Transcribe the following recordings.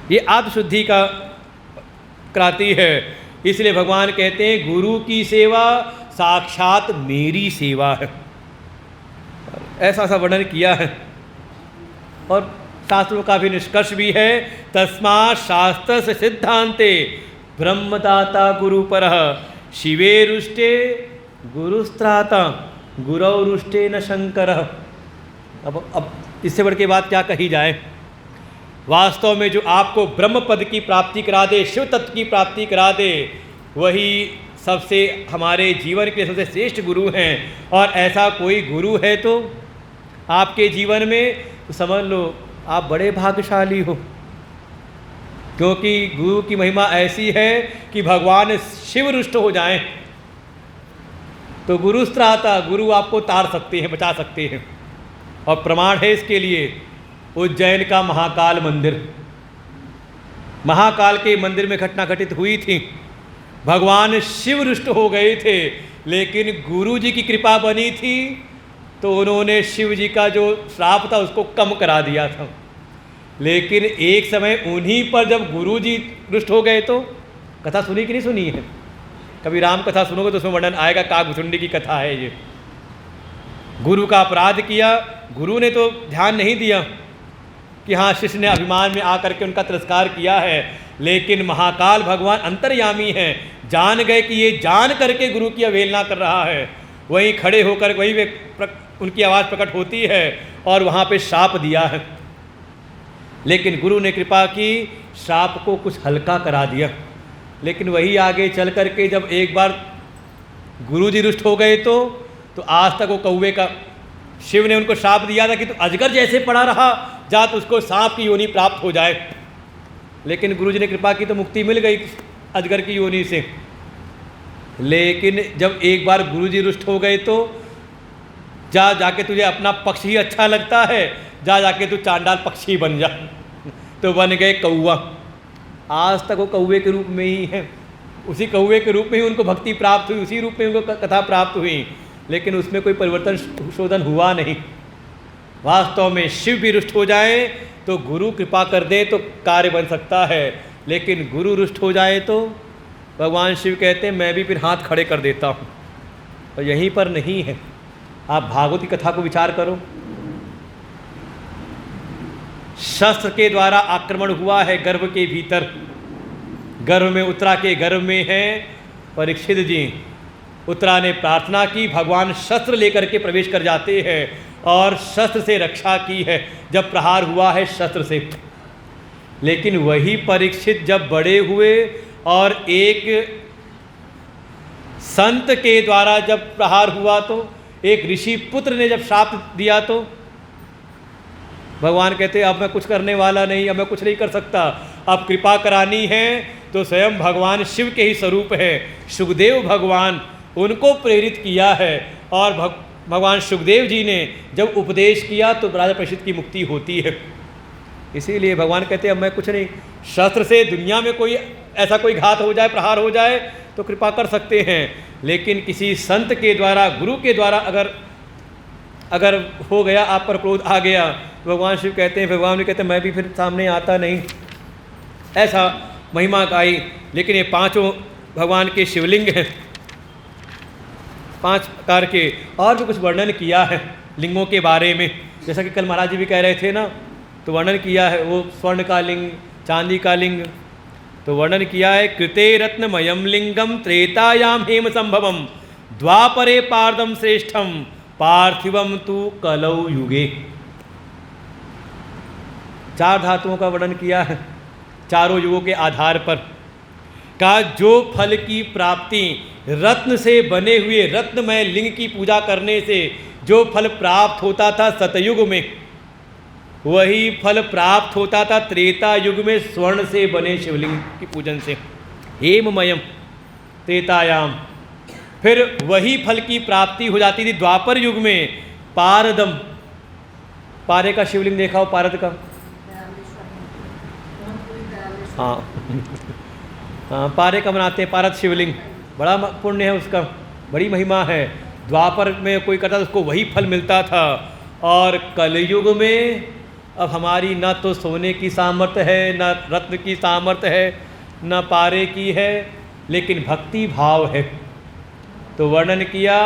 ये आत्मशुद्धि का कराती है। इसलिए भगवान कहते हैं गुरु की सेवा साक्षात मेरी सेवा है। ऐसा सा वर्णन किया है और शास्त्रों का भी निष्कर्ष भी है। तस्मात् शास्त्र से सिद्धांते ब्रह्मदाता गुरुपरः शिवे रुष्टे गुरुस्त्राता गुरौ रुष्टे न शंकरः। अब इससे बढ़ के बात क्या कही जाए। वास्तव में जो आपको ब्रह्म पद की प्राप्ति करा दे, शिव तत्व की प्राप्ति करा दे, वही सबसे हमारे जीवन के सबसे श्रेष्ठ गुरु हैं। और ऐसा कोई गुरु है तो आपके जीवन में, तो समझ लो आप बड़े भाग्यशाली हो, क्योंकि गुरु की महिमा ऐसी है कि भगवान शिव रुष्ट हो जाएं तो गुरुस्त्राता, गुरु आपको तार सकते हैं, बचा सकते हैं। और प्रमाण है इसके लिए उज्जैन का महाकाल मंदिर। महाकाल के मंदिर में घटना घटित हुई थी। भगवान शिव रुष्ट हो गए थे, लेकिन गुरु जी की कृपा बनी थी तो उन्होंने शिव जी का जो श्राप था उसको कम करा दिया था। लेकिन एक समय उन्हीं पर जब गुरु जी रुष्ट हो गए तो, कथा सुनी कि नहीं सुनी है? कभी राम कथा सुनोगे तो उसमें वर्णन आएगा, काकभुचुंडी की कथा है ये। गुरु का अपराध किया, गुरु ने तो ध्यान नहीं दिया कि हाँ शिष्य ने अभिमान में आकर के उनका तिरस्कार किया है, लेकिन महाकाल भगवान अंतर्यामी हैं, जान गए कि ये जान करके गुरु की अवहेलना कर रहा है। वहीं खड़े होकर वहीं उनकी आवाज़ प्रकट होती है और वहाँ पे श्राप दिया है। लेकिन गुरु ने कृपा की, श्राप को कुछ हल्का करा दिया। लेकिन वही आगे चल करके जब एक बार गुरु जी रुष्ट हो गए तो आज तक वो कौवे का, शिव ने उनको श्राप दिया था कि तू अजगर जैसे पड़ा रहा, जा तो उसको सांप की योनि प्राप्त हो जाए। लेकिन गुरु जी ने कृपा की तो मुक्ति मिल गई अजगर की योनि से। लेकिन जब एक बार गुरु जी रुष्ट हो गए तो जाके तुझे अपना पक्ष ही अच्छा लगता है, जाके तू चांडाल पक्षी बन जा। तो बन गए कौवा। आज तक वो कौवे के रूप में ही है, उसी कौवे के रूप में ही उनको भक्ति प्राप्त हुई, उसी रूप में उनको कथा प्राप्त हुई। लेकिन उसमें कोई परिवर्तन शोधन हुआ नहीं। वास्तव में शिव भी रुष्ट हो जाए तो गुरु कृपा कर दे तो कार्य बन सकता है, लेकिन गुरु रुष्ट हो जाए तो भगवान शिव कहते हैं मैं भी फिर हाथ खड़े कर देता हूँ। और यहीं पर नहीं है, आप भागवत की कथा को विचार करो। शस्त्र के द्वारा आक्रमण हुआ है गर्भ के भीतर, गर्भ में, उत्तरा के गर्भ में है परीक्षित जी। उत्तरा ने प्रार्थना की, भगवान शस्त्र लेकर के प्रवेश कर जाते हैं और शस्त्र से रक्षा की है जब प्रहार हुआ है शस्त्र से। लेकिन वही परीक्षित जब बड़े हुए और एक संत के द्वारा जब प्रहार हुआ तो, एक ऋषि पुत्र ने जब श्राप दिया तो भगवान कहते अब मैं कुछ करने वाला नहीं, अब मैं कुछ नहीं कर सकता, अब कृपा करानी है तो स्वयं भगवान शिव के ही स्वरूप है। सुखदेव भगवान उनको प्रेरित किया है और भगवान सुखदेव जी ने जब उपदेश किया तो राजा परीक्षित की मुक्ति होती है। इसीलिए भगवान कहते हैं अब मैं कुछ नहीं, शस्त्र से दुनिया में कोई ऐसा कोई घात हो जाए, प्रहार हो जाए तो कृपा कर सकते हैं, लेकिन किसी संत के द्वारा, गुरु के द्वारा अगर हो गया, आप पर क्रोध आ गया, भगवान शिव कहते हैं, भगवान भी कहते हैं मैं भी फिर सामने आता नहीं। ऐसा महिमा गाई। लेकिन ये पांचों भगवान के शिवलिंग हैं, 5 प्रकार के। और भी कुछ वर्णन किया है लिंगों के बारे में, जैसा कि कल महाराज जी भी कह रहे थे ना, तो वर्णन किया है वो स्वर्ण का लिंग, चांदी का लिंग। तो वर्णन किया है कृते रत्नमयम लिंगम त्रेतायाम हेम संभवम द्वापरे पार्दम श्रेष्ठम पार्थिवम तु कलौ युगे। 4 धातुओं का वर्णन किया है चारों युगों के आधार पर। का जो फल की प्राप्ति रत्न से बने हुए रत्नमय लिंग की पूजा करने से जो फल प्राप्त होता था सतयुग में, वही फल प्राप्त होता था त्रेता युग में स्वर्ण से बने शिवलिंग की पूजन से। हेममयम त्रेतायाम। फिर वही फल की प्राप्ति हो जाती थी द्वापर युग में पारदम। पारे का शिवलिंग देखा हो, पारद का? हाँ हाँ, पारे का बनाते हैं पारद शिवलिंग, बड़ा पुण्य है उसका, बड़ी महिमा है। द्वापर में कोई करता था उसको वही फल मिलता था। और कलयुग में अब हमारी ना तो सोने की सामर्थ्य है, ना रत्न की सामर्थ्य है, ना पारे की है, लेकिन भक्ति भाव है। तो वर्णन किया,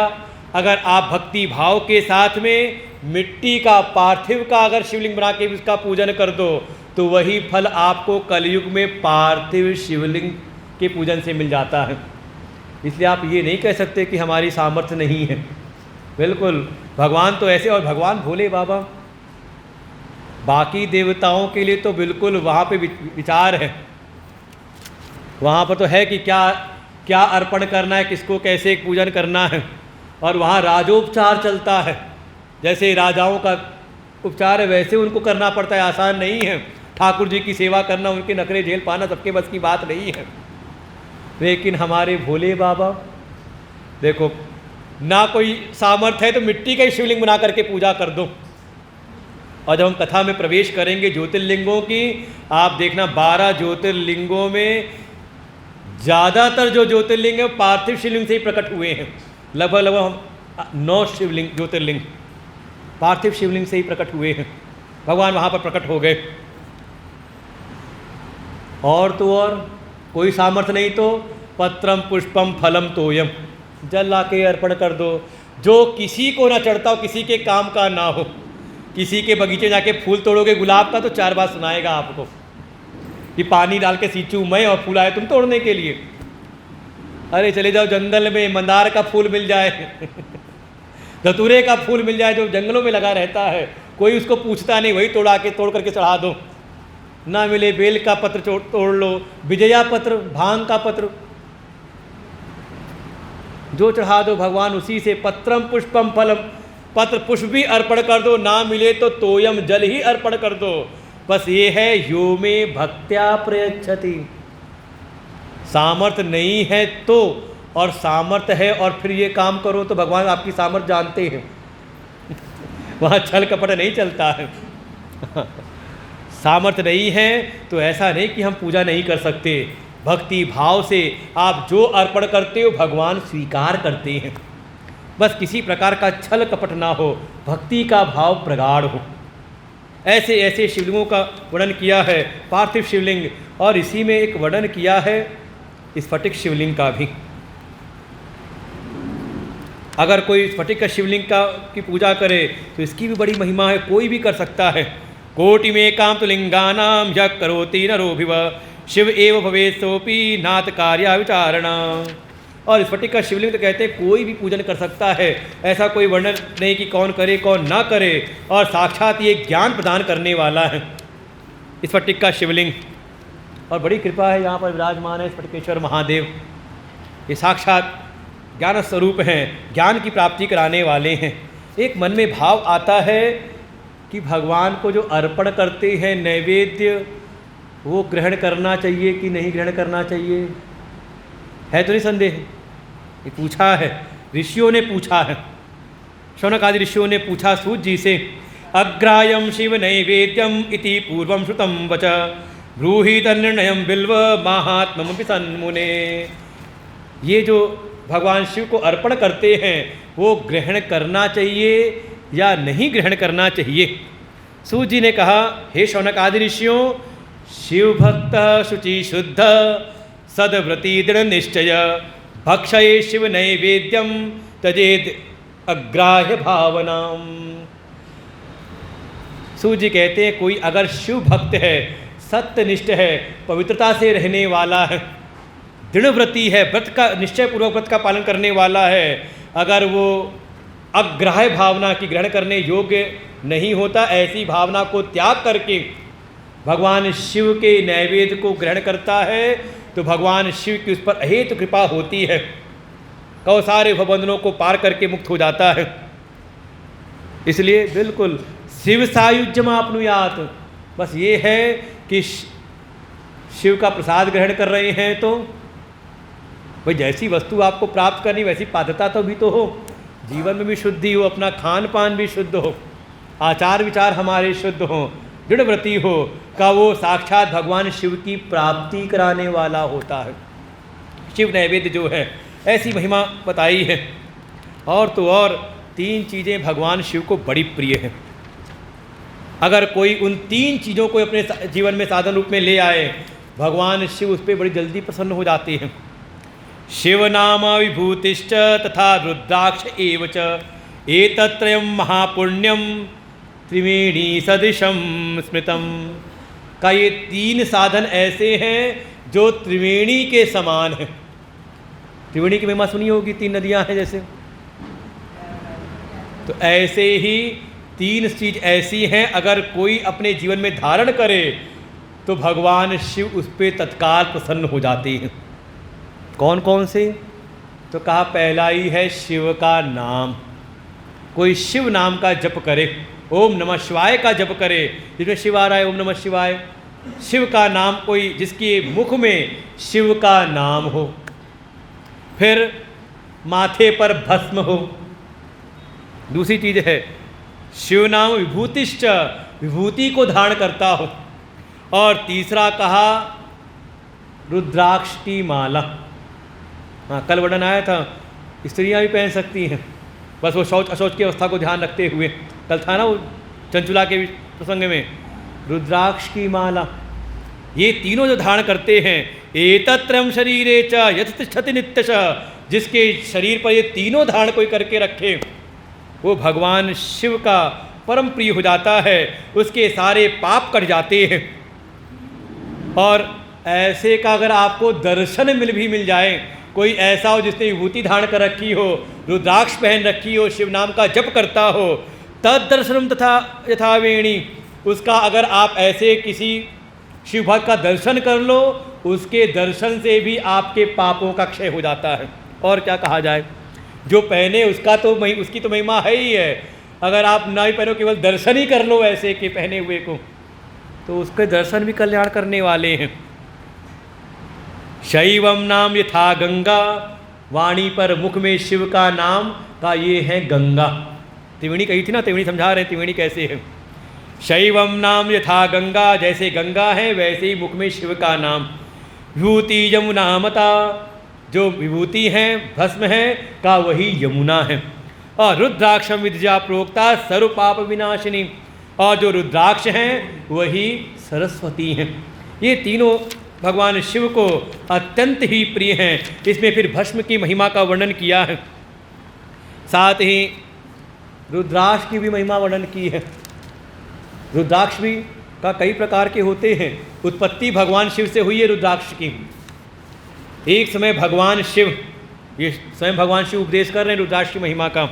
अगर आप भक्ति भाव के साथ में मिट्टी का, पार्थिव का अगर शिवलिंग बना के उसका पूजन कर दो तो वही फल आपको कलयुग में पार्थिव शिवलिंग के पूजन से मिल जाता है। इसलिए आप ये नहीं कह सकते कि हमारी सामर्थ्य नहीं है। बिल्कुल भगवान तो ऐसे, और भगवान भोले बाबा, बाकी देवताओं के लिए तो बिल्कुल वहाँ पे विचार है, वहाँ पर तो है कि क्या क्या अर्पण करना है, किसको कैसे पूजन करना है, और वहाँ राजोपचार चलता है। जैसे राजाओं का उपचार है वैसे उनको करना पड़ता है, आसान नहीं है। ठाकुर जी की सेवा करना, उनके नखरे झेल पाना सबके बस की बात नहीं है। लेकिन हमारे भोले बाबा देखो, ना कोई सामर्थ्य है तो मिट्टी का ही शिवलिंग बना करके पूजा कर दो। और जब हम कथा में प्रवेश करेंगे ज्योतिर्लिंगों की, आप देखना 12 ज्योतिर्लिंगों में ज़्यादातर जो ज्योतिर्लिंग है पार्थिव शिवलिंग से ही प्रकट हुए हैं। लगभग 9 शिवलिंग ज्योतिर्लिंग पार्थिव शिवलिंग से ही प्रकट हुए हैं। भगवान वहाँ पर प्रकट हो गए। और तो और कोई सामर्थ्य नहीं तो पत्रम पुष्पम फलम तोयम, जल ला के अर्पण कर दो। जो किसी को ना चढ़ता हो, किसी के काम का ना हो, किसी के बगीचे जाके फूल तोड़ोगे गुलाब का तो 4 बार सुनाएगा आपको कि पानी डाल के सींचूं मैं और फूल आए तुम तोड़ने के लिए। अरे चले जाओ जंगल में, मंदार का फूल मिल जाए धतूरे का फूल मिल जाए जो जंगलों में लगा रहता है, कोई उसको पूछता नहीं, वही तोड़ करके चढ़ा दो। ना मिले बेल का पत्र तोड़ लो, विजया पत्र, भांग का पत्र, जो चढ़ा दो भगवान उसी से। पत्रम पुष्पम फलम, पत्र पुष्प भी अर्पण कर दो, ना मिले तो तोयम, जल ही अर्पण कर दो। बस ये है यो में भक्त्या प्रयच्छति। सामर्थ्य नहीं है तो, और सामर्थ्य है और फिर ये काम करो तो भगवान आपकी सामर्थ्य जानते हैं वहाँ छल कपट नहीं चलता है सामर्थ्य नहीं है तो ऐसा नहीं कि हम पूजा नहीं कर सकते। भक्ति भाव से आप जो अर्पण करते हो भगवान स्वीकार करते हैं। बस किसी प्रकार का छल कपट ना हो, भक्ति का भाव प्रगाढ़ हो। ऐसे ऐसे शिवलिंगों का वर्णन किया है, पार्थिव शिवलिंग, और इसी में एक वर्णन किया है स्फटिक शिवलिंग का भी। अगर कोई स्फटिक का शिवलिंग की पूजा करे तो इसकी भी बड़ी महिमा है, कोई भी कर सकता है। कोटि में काम तो लिंगानाम यः करोति नरोभिव शिव एव भवेत् सोपि नाथ कार्या विचारणा। और स्फटिक का शिवलिंग तो कहते हैं कोई भी पूजन कर सकता है, ऐसा कोई वर्णन नहीं कि कौन करे कौन ना करे, और साक्षात ये ज्ञान प्रदान करने वाला है स्फटिक का शिवलिंग। और बड़ी कृपा है यहाँ पर विराजमान है स्फटिकेश्वर महादेव, ये साक्षात ज्ञान स्वरूप हैं, ज्ञान की प्राप्ति कराने वाले हैं। एक मन में भाव आता है कि भगवान को जो अर्पण करते हैं नैवेद्य, वो ग्रहण करना चाहिए कि नहीं ग्रहण करना चाहिए, है तो नहीं संदेह। ये पूछा है, ऋषियों ने पूछा है, शौनक आदि ऋषियों ने पूछा सूत जी से, अग्रायम शिव नैवेद्यम इति पूर्वम श्रुतम वच ब्रूहि तन्निर्णयम बिल्व माहात्म्यमपि सन्मुने। ये जो भगवान शिव को अर्पण करते हैं वो ग्रहण करना चाहिए या नहीं ग्रहण करना चाहिए। सूत जी ने कहा, हे शौनक आदि ऋषियों, शिव भक्त शुचि शुद्ध सद्व्रती दृढ़ निश्चय भक्षये शिव नैवेद्यम तजेद अग्राह्य भावनाम। सूत जी कहते हैं कोई अगर शिव भक्त है, सत्यनिष्ठ है, पवित्रता से रहने वाला है, दृढ़व्रती है, व्रत का निश्चय पूर्वक व्रत का पालन करने वाला है, अगर वो अग्राह्य भावना की ग्रहण करने योग्य नहीं होता, ऐसी भावना को त्याग करके भगवान शिव के नैवेद्य को ग्रहण करता है तो भगवान शिव की उस पर अहेतु कृपा होती है, और सारे भवबंधनों को पार करके मुक्त हो जाता है। इसलिए बिल्कुल शिव सायुज्यम आपनुयात, बस ये है कि शिव का प्रसाद ग्रहण कर रहे हैं तो भाई जैसी वस्तु आपको प्राप्त करनी वैसी पात्रता तो भी तो हो, जीवन में भी शुद्धि हो, अपना खान पान भी शुद्ध हो, आचार विचार हमारे शुद्ध हो, दृढ़व्रती हो, का वो साक्षात भगवान शिव की प्राप्ति कराने वाला होता है। शिव नैवेद्य जो है ऐसी महिमा बताई है। और तो और 3 चीज़ें भगवान शिव को बड़ी प्रिय हैं। अगर कोई उन 3 चीज़ों को अपने जीवन में साधन रूप में ले आए, भगवान शिव उस पर बड़ी जल्दी प्रसन्न हो जाते हैं। शिव नाम विभूतिश्च तथा रुद्राक्ष एव च एतत्रयं महापुण्यम त्रिवेणी सदृशम स्मृतम। का ये 3 साधन ऐसे हैं जो त्रिवेणी के समान हैं। त्रिवेणी की महिमा सुनी होगी, 3 नदियां हैं जैसे, तो ऐसे ही 3 चीज ऐसी हैं, अगर कोई अपने जीवन में धारण करे तो भगवान शिव उस पर तत्काल प्रसन्न हो जाते हैं। कौन कौन से? तो कहा पहला ही है शिव का नाम। कोई शिव नाम का जप करे, ओम नमः शिवाय का जप करे, जिसमें शिव आ रहा है ओम नमः शिवाय, शिव का नाम, कोई जिसके मुख में शिव का नाम हो, फिर माथे पर भस्म हो। दूसरी चीज़ है शिव नाम विभूतिश्च, विभूति को धारण करता हो। और तीसरा कहा रुद्राक्ष की माला। हाँ, कल वर्णन आया था, स्त्रियां भी पहन सकती हैं, बस वो शौच अशौच की अवस्था को ध्यान रखते हुए। कल था ना वो चंचुला के प्रसंग में, रुद्राक्ष की माला। ये तीनों जो धारण करते हैं, एतत्रयं शरीरे च यत् तिष्ठति नित्यशः, जिसके शरीर पर ये तीनों धारण कोई करके रखे, वो भगवान शिव का परम प्रिय हो जाता है, उसके सारे पाप कट जाते हैं। और ऐसे का अगर आपको दर्शन मिल जाए, कोई ऐसा हो जिसने विभूति धारण कर रखी हो, रुद्राक्ष पहन रखी हो, शिव नाम का जप करता हो, तद दर्शनम तथा यथावेणी, उसका अगर आप ऐसे किसी शिव भक्त का दर्शन कर लो, उसके दर्शन से भी आपके पापों का क्षय हो जाता है। और क्या कहा जाए, जो पहने उसका तो उसकी तो महिमा है ही है। अगर आप ना ही पहनो, केवल दर्शन ही कर लो ऐसे के पहने हुए को, तो उसके दर्शन भी कल्याण करने वाले हैं। शैवम नाम यथा गंगा, वाणी पर मुख में शिव का नाम का ये है गंगा। त्रिवेणी कही थी ना, त्रिवेणी समझा रहे हैं त्रिवेणी कैसे है। शैवम नाम यथा गंगा, जैसे गंगा है वैसे ही मुख में शिव का नाम। विभूति यमुना मता, जो विभूति हैं भस्म है का वही यमुना है। और रुद्राक्षम विद्या प्रोक्ता सर्व पाप विनाशिनी, और जो रुद्राक्ष हैं वही सरस्वती हैं। ये तीनों भगवान शिव को अत्यंत ही प्रिय हैं। इसमें फिर भस्म की महिमा का वर्णन किया है, साथ ही रुद्राक्ष की भी महिमा वर्णन की है। रुद्राक्ष भी का कई प्रकार के होते हैं। उत्पत्ति भगवान शिव से हुई है रुद्राक्ष की। एक समय भगवान शिव, ये स्वयं भगवान शिव उपदेश कर रहे हैं रुद्राक्ष की महिमा का।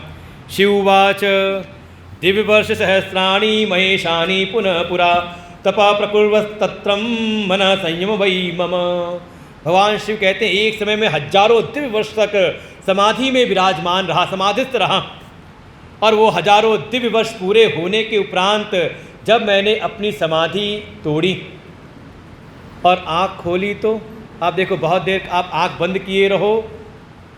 शिववाच दिव्य वर्ष सहस्राणि महेशानि पुनः पुरा तपा प्रकुर्वस्तत्रम मन संयम वही मम। भगवान शिव कहते हैं एक समय में हजारों दिव्य वर्ष तक समाधि में विराजमान रहा, समाधिस्थ रहा। और वो हजारों दिव्य वर्ष पूरे होने के उपरांत जब मैंने अपनी समाधि तोड़ी और आँख खोली, तो आप देखो बहुत देर आप आँख बंद किए रहो।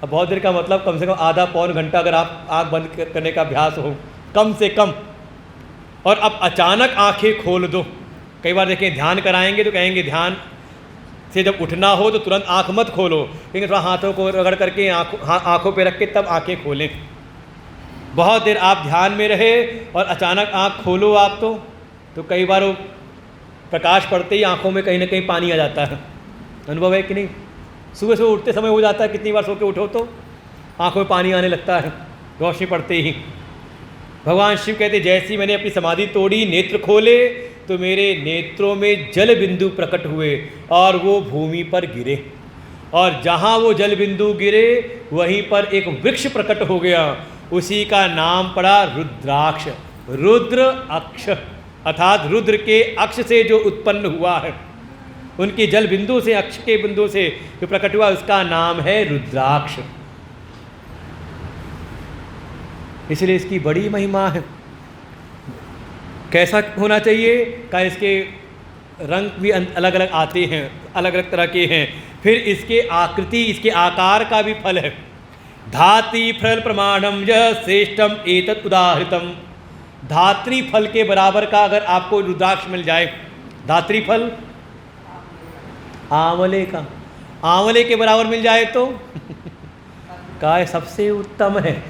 अब बहुत देर का मतलब कम से कम आधा पौन घंटा अगर आप आँख बंद करने का अभ्यास हो कम से कम, और अब अचानक आँखें खोल दो। कई बार देखें ध्यान कराएंगे तो कहेंगे ध्यान से जब उठना हो तो तुरंत आँख मत खोलो, लेकिन थोड़ा हाथों को रगड़ करके आँखों पे रख के तब आँखें खोलें। बहुत देर आप ध्यान में रहे और अचानक आँख खोलो आप, तो कई बार वो प्रकाश पड़ते ही आँखों में कहीं ना कहीं पानी आ जाता है। अनुभव है कि नहीं? सुबह सुबह उठते समय हो जाता है, कितनी बार सो के उठो तो आँखों में पानी आने लगता है रोशनी पड़ते ही। भगवान शिव कहते जैसी मैंने अपनी समाधि तोड़ी, नेत्र खोले, तो मेरे नेत्रों में जल बिंदु प्रकट हुए और वो भूमि पर गिरे। और जहाँ वो जल बिंदु गिरे वहीं पर एक वृक्ष प्रकट हो गया, उसी का नाम पड़ा रुद्राक्ष। रुद्र अक्ष अर्थात रुद्र के अक्ष से जो उत्पन्न हुआ है, उनके जल बिंदु से, अक्ष के बिंदु से जो प्रकट हुआ, उसका नाम है रुद्राक्ष। इसलिए इसकी बड़ी महिमा है। कैसा होना चाहिए का, इसके रंग भी अलग अलग आते हैं, अलग अलग तरह के हैं। फिर इसके आकृति, इसके आकार का भी फल है। धात्री फल प्रमाणम यह श्रेष्ठम एतत् उदाहृतम। धात्री फल के बराबर का अगर आपको रुद्राक्ष मिल जाए, धात्री फल आंवले का, आंवले के बराबर मिल जाए तो का सबसे उत्तम है।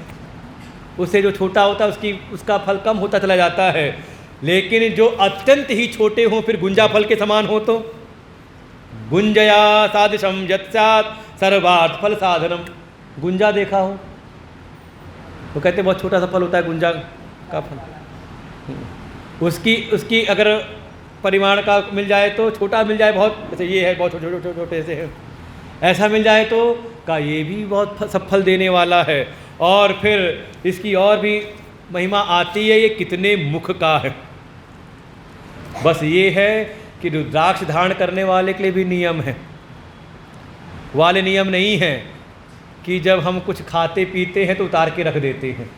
उससे जो छोटा होता है उसका फल कम होता चला जाता है। लेकिन जो अत्यंत ही छोटे हों, फिर गुंजा फल के समान हो तो गुंजया सादृशम यत्स्यात् सर्वार्थ फल साधनम। गुंजा देखा हो तो कहते बहुत छोटा सा फल होता है गुंजा का फल, उसकी अगर परिमाण का मिल जाए तो छोटा मिल जाए, बहुत जैसे ये है बहुत छोटे छोटे छोटे से है, ऐसा मिल जाए तो का ये भी बहुत सब फल देने वाला है। और फिर इसकी और भी महिमा आती है, ये कितने मुख का है। बस ये है कि रुद्राक्ष धारण करने वाले के लिए भी नियम है, वाले नियम नहीं है कि जब हम कुछ खाते पीते हैं तो उतार के रख देते हैं।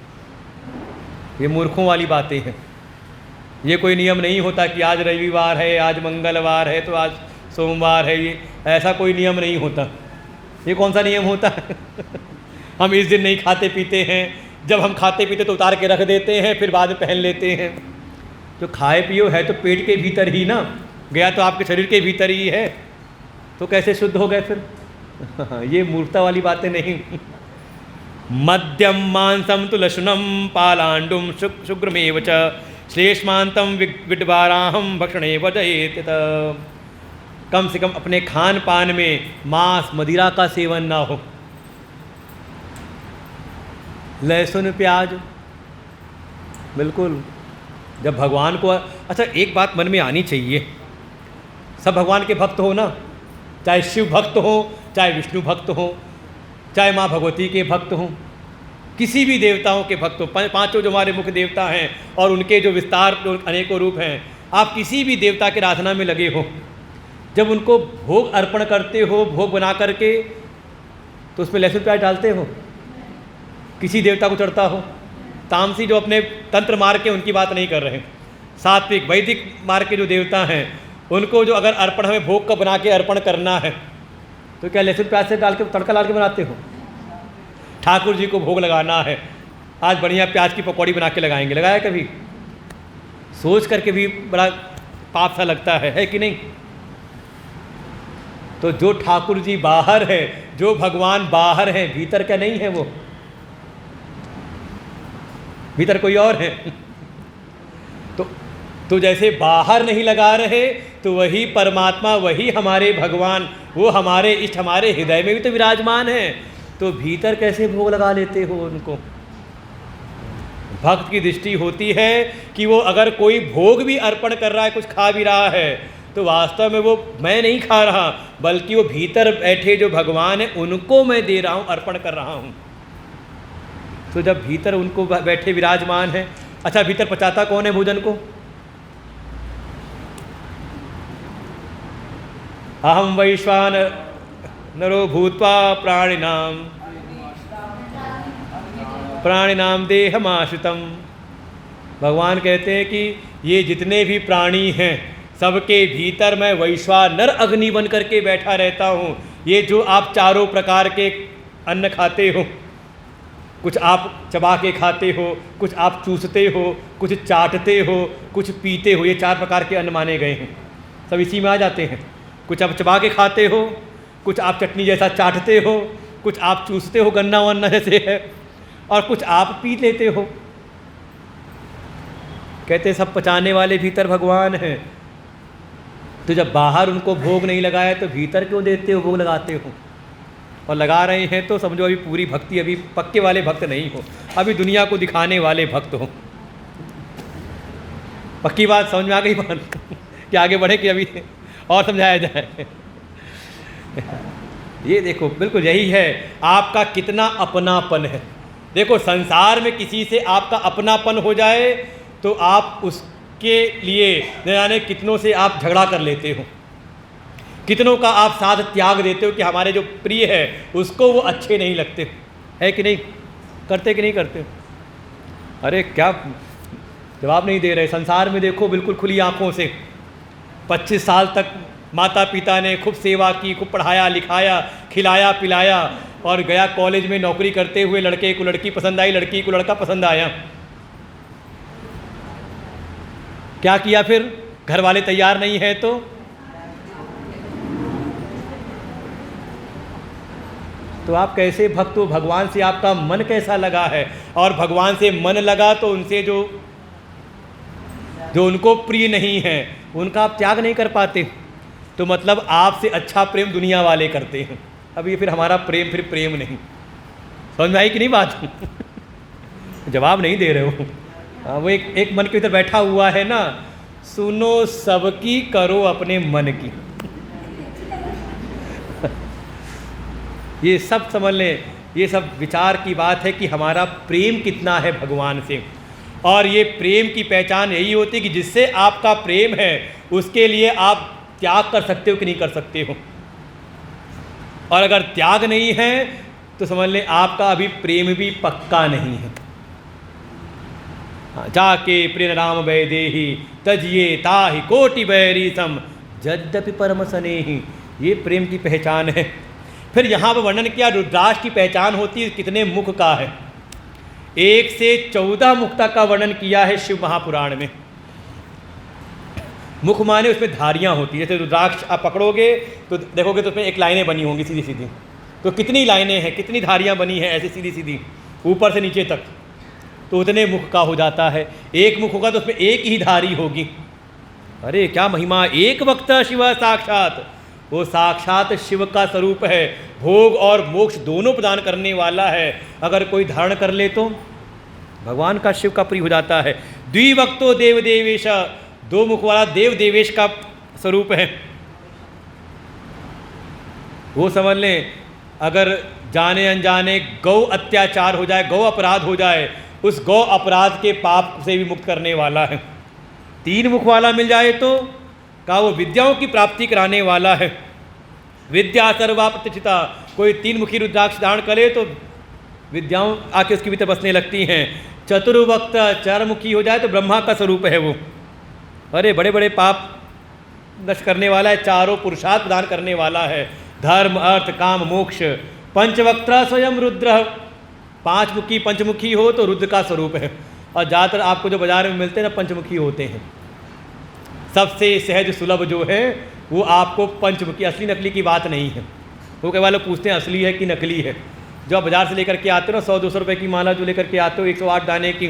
ये मूर्खों वाली बातें हैं। ये कोई नियम नहीं होता कि आज रविवार है, आज मंगलवार है तो आज सोमवार है, ये ऐसा कोई नियम नहीं होता। ये कौन सा नियम होता है? हम इस दिन नहीं खाते पीते हैं, जब हम खाते पीते तो उतार के रख देते हैं, फिर बाद में पहन लेते हैं। जो खाए पियो है तो पेट के भीतर ही ना, गया तो आपके शरीर के भीतर ही है, तो कैसे शुद्ध हो गए फिर? ये मूर्खता वाली बातें नहीं। मद्यम मांसम तु लशुनम पालांडुम शुक्रमेव च श्लेष्मांतम विड्वाराहम भक्षणे वजयेत। कम से कम अपने खान पान में मांस मदिरा का सेवन ना हो, लहसुन प्याज बिल्कुल। जब भगवान को, अच्छा एक बात मन में आनी चाहिए, सब भगवान के भक्त हो ना, चाहे शिव भक्त हो, चाहे विष्णु भक्त हो, चाहे माँ भगवती के भक्त हों, किसी भी देवताओं के भक्त हो, पांचों जो हमारे मुख्य देवता हैं और उनके जो विस्तार जो अनेकों रूप हैं, आप किसी भी देवता के आराधना में लगे हो, जब उनको भोग अर्पण करते हो, भोग बना करके, तो उसमें लहसुन प्याज डालते हो? किसी देवता को चढ़ता हो? तामसी जो अपने तंत्र मार के, उनकी बात नहीं कर रहे हैं, सात्विक वैदिक मार के जो देवता हैं, उनको जो अगर अर्पण हमें भोग का बना के अर्पण करना है तो क्या लहसुन प्याज से डाल के तड़का डाल के बनाते हो? ठाकुर जी को भोग लगाना है, आज बढ़िया प्याज की पकौड़ी बना के लगाएंगे, लगाया कभी? सोच करके भी बड़ा पाप सा लगता है कि नहीं? तो जो ठाकुर जी बाहर है, जो भगवान बाहर है, भीतर क्या नहीं है? वो भीतर कोई और है। तो जैसे बाहर नहीं लगा रहे, तो वही परमात्मा, वही हमारे भगवान, वो हमारे इष्ट हमारे हृदय में भी तो विराजमान है, तो भीतर कैसे भोग लगा लेते हो उनको? भक्त की दृष्टि होती है कि वो अगर कोई भोग भी अर्पण कर रहा है, कुछ खा भी रहा है, तो वास्तव में वो मैं नहीं खा रहा, बल्कि वो भीतर बैठे जो भगवान है उनको मैं दे रहा हूँ, अर्पण कर रहा हूँ। तो जब भीतर उनको बैठे विराजमान है, अच्छा भीतर पचाता कौन है भोजन को? अहम वैश्वानरो भूत्वा प्राणिनाम देहमाश्रितम। भगवान कहते हैं कि ये जितने भी प्राणी हैं, सबके भीतर मैं वैश्वानर अग्नि बन करके बैठा रहता हूँ। ये जो आप चारों प्रकार के अन्न खाते हो, कुछ आप चबा के खाते हो, कुछ आप चूसते हो, कुछ चाटते हो, कुछ पीते हो, ये चार प्रकार के अन्न माने गए हैं, सब इसी में आ जाते हैं। कुछ आप चबा के खाते हो, कुछ आप चटनी जैसा चाटते हो, कुछ आप चूसते हो गन्ना वन्ना जैसे है, और कुछ आप पी लेते हो। कहते सब पचाने वाले भीतर भगवान हैं। तो जब बाहर उनको भोग नहीं लगाया तो भीतर क्यों देते हो, भोग लगाते हो? और लगा रहे हैं तो समझो अभी पूरी भक्ति, अभी पक्के वाले भक्त नहीं हो, अभी दुनिया को दिखाने वाले भक्त हो। पक्की बात समझ में आ गई बात कि आगे बढ़े कि अभी और समझाया जाए? ये देखो बिल्कुल यही है आपका कितना अपनापन है। देखो संसार में किसी से आपका अपनापन हो जाए तो आप उसके लिए न जाने कितनों से आप झगड़ा कर लेते हो, कितनों का आप साथ त्याग देते हो कि हमारे जो प्रिय है उसको वो अच्छे नहीं लगते, है कि नहीं? करते कि नहीं करते? अरे क्या जवाब नहीं दे रहे। संसार में देखो बिल्कुल खुली आंखों से 25 साल तक माता पिता ने खूब सेवा की, खूब पढ़ाया लिखाया, खिलाया पिलाया, और गया कॉलेज में नौकरी करते हुए लड़के को लड़की पसंद आई, लड़की को लड़का पसंद आया। क्या किया फिर? घर वाले तैयार नहीं है तो आप कैसे भक्त हो? भगवान से आपका मन कैसा लगा है? और भगवान से मन लगा तो उनसे जो जो उनको प्रिय नहीं है उनका आप त्याग नहीं कर पाते, तो मतलब आपसे अच्छा प्रेम दुनिया वाले करते हैं। अब ये फिर हमारा प्रेम फिर प्रेम नहीं। समझ में आई कि नहीं बात? जवाब नहीं दे रहे हो। हाँ, वो एक मन के भीतर बैठा हुआ है ना, सुनो सबकी करो अपने मन की। ये सब समझ लें, ये सब विचार की बात है कि हमारा प्रेम कितना है भगवान से। और ये प्रेम की पहचान यही होती है कि जिससे आपका प्रेम है उसके लिए आप त्याग कर सकते हो कि नहीं कर सकते हो। और अगर त्याग नहीं है तो समझ लें आपका अभी प्रेम भी पक्का नहीं है। जाके प्रिय राम वैदेही तजिए ताहि कोटि बैरी सम यद्यपि परम स्नेही, ये प्रेम की पहचान है। फिर यहाँ पर वर्णन किया रुद्राक्ष की पहचान होती है कितने मुख का है। 1 से 14 मुक्ता का वर्णन किया है शिव महापुराण में। मुख माने उसमें धारियाँ होती है। जैसे रुद्राक्ष आप पकड़ोगे तो देखोगे तो उसमें एक लाइनें बनी होंगी सीधी सीधी, तो कितनी लाइनें हैं, कितनी धारियाँ बनी हैं ऐसे सीधी सीधी ऊपर से नीचे तक, तो उतने मुख का हो जाता है। एक मुख होगा तो उसमें एक ही धारी होगी। अरे क्या महिमा! एक वक्त शिव साक्षात, वो साक्षात शिव का स्वरूप है, भोग और मोक्ष दोनों प्रदान करने वाला है। अगर कोई धारण कर ले तो भगवान का, शिव का प्रिय हो जाता है। द्विवक्तो देव देवेश, 2 मुख वाला देव देवेश का स्वरूप है। वो समझ लें अगर जाने अनजाने गौ अत्याचार हो जाए, गौ अपराध हो जाए, उस गौ अपराध के पाप से भी मुक्त करने वाला है। 3 मुख वाला मिल जाए तो का वो विद्याओं की प्राप्ति कराने वाला है। विद्या सर्वा प्रतिष्ठिता, कोई 3 मुखी रुद्राक्ष धारण करे तो विद्याओं आके उसके भीतर बसने लगती हैं। चतुर्वक्त 4 मुखी हो जाए तो ब्रह्मा का स्वरूप है वो। अरे बड़े बड़े पाप नष्ट करने वाला है, चारों पुरुषार्थ प्रदान करने वाला है, धर्म अर्थ काम मोक्ष। पंचवक्त्र स्वयं रुद्र, 5 मुखी पंचमुखी हो तो रुद्र का स्वरूप है। और ज़्यादातर आपको जो बाजार में मिलते हैं ना पंचमुखी होते हैं। सबसे सहज सुलभ जो है वो आपको पंचमुखी, असली नकली की बात नहीं है। वो कई वाले पूछते हैं असली है कि नकली है। जो आप बाज़ार से लेकर के आते हो ना 100-200 रुपये की माला जो लेकर के आते हो 108 दाने की,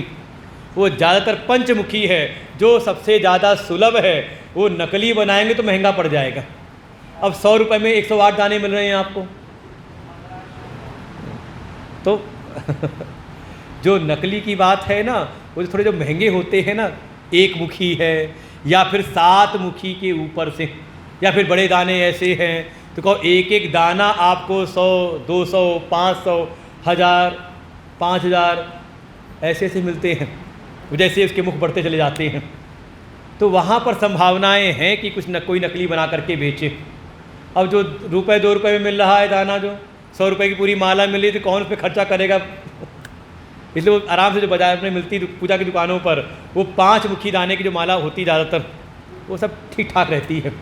वो ज़्यादातर पंचमुखी है। जो सबसे ज़्यादा सुलभ है वो नकली बनाएंगे तो महंगा पड़ जाएगा। अब 100 रुपये में 108 दाने मिल रहे हैं आपको, तो जो नकली की बात है ना वो थोड़े जो महंगे होते हैं ना, 1 मुखी है या फिर 7 मुखी के ऊपर से, या फिर बड़े दाने ऐसे हैं तो कहो एक एक दाना आपको 100, 200, 500, 1000, 5000 ऐसे ऐसे मिलते हैं। जैसे उसके मुख बढ़ते चले जाते हैं तो वहाँ पर संभावनाएं हैं कि कुछ कोई नकली बना करके बेचे। अब जो रुपये 2 रुपये में मिल रहा है दाना, जो 100 रुपये की पूरी माला मिल रही तो कौन उस पर खर्चा करेगा? इसलिए वो आराम से जो बाजार में मिलती पूजा की दुकानों पर वो 5 मुखी दाने की जो माला होती ज़्यादातर वो सब ठीक ठाक रहती है।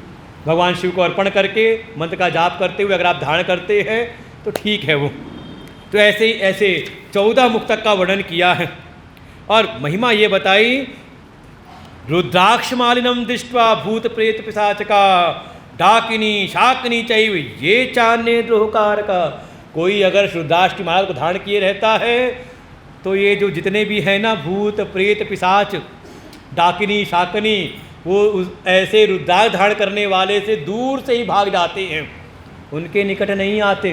भगवान शिव को अर्पण करके मंत्र का जाप करते हुए अगर आप धारण करते हैं तो ठीक है वो। तो ऐसे ही ऐसे 14 मुख तक का वर्णन किया है। और महिमा ये बताई, रुद्राक्ष मालिनम दृष्ट्वा भूत प्रेत पिशाचका डाकिनी शाकिनी चैव ये चान्य द्रोहकार का। कोई अगर रुद्राक्ष की माला को धारण किए रहता है तो ये जो जितने भी हैं ना भूत प्रेत पिशाच डाकिनी शाकिनी, वो ऐसे रुद्राक्ष धारण करने वाले से दूर से ही भाग जाते हैं, उनके निकट नहीं आते,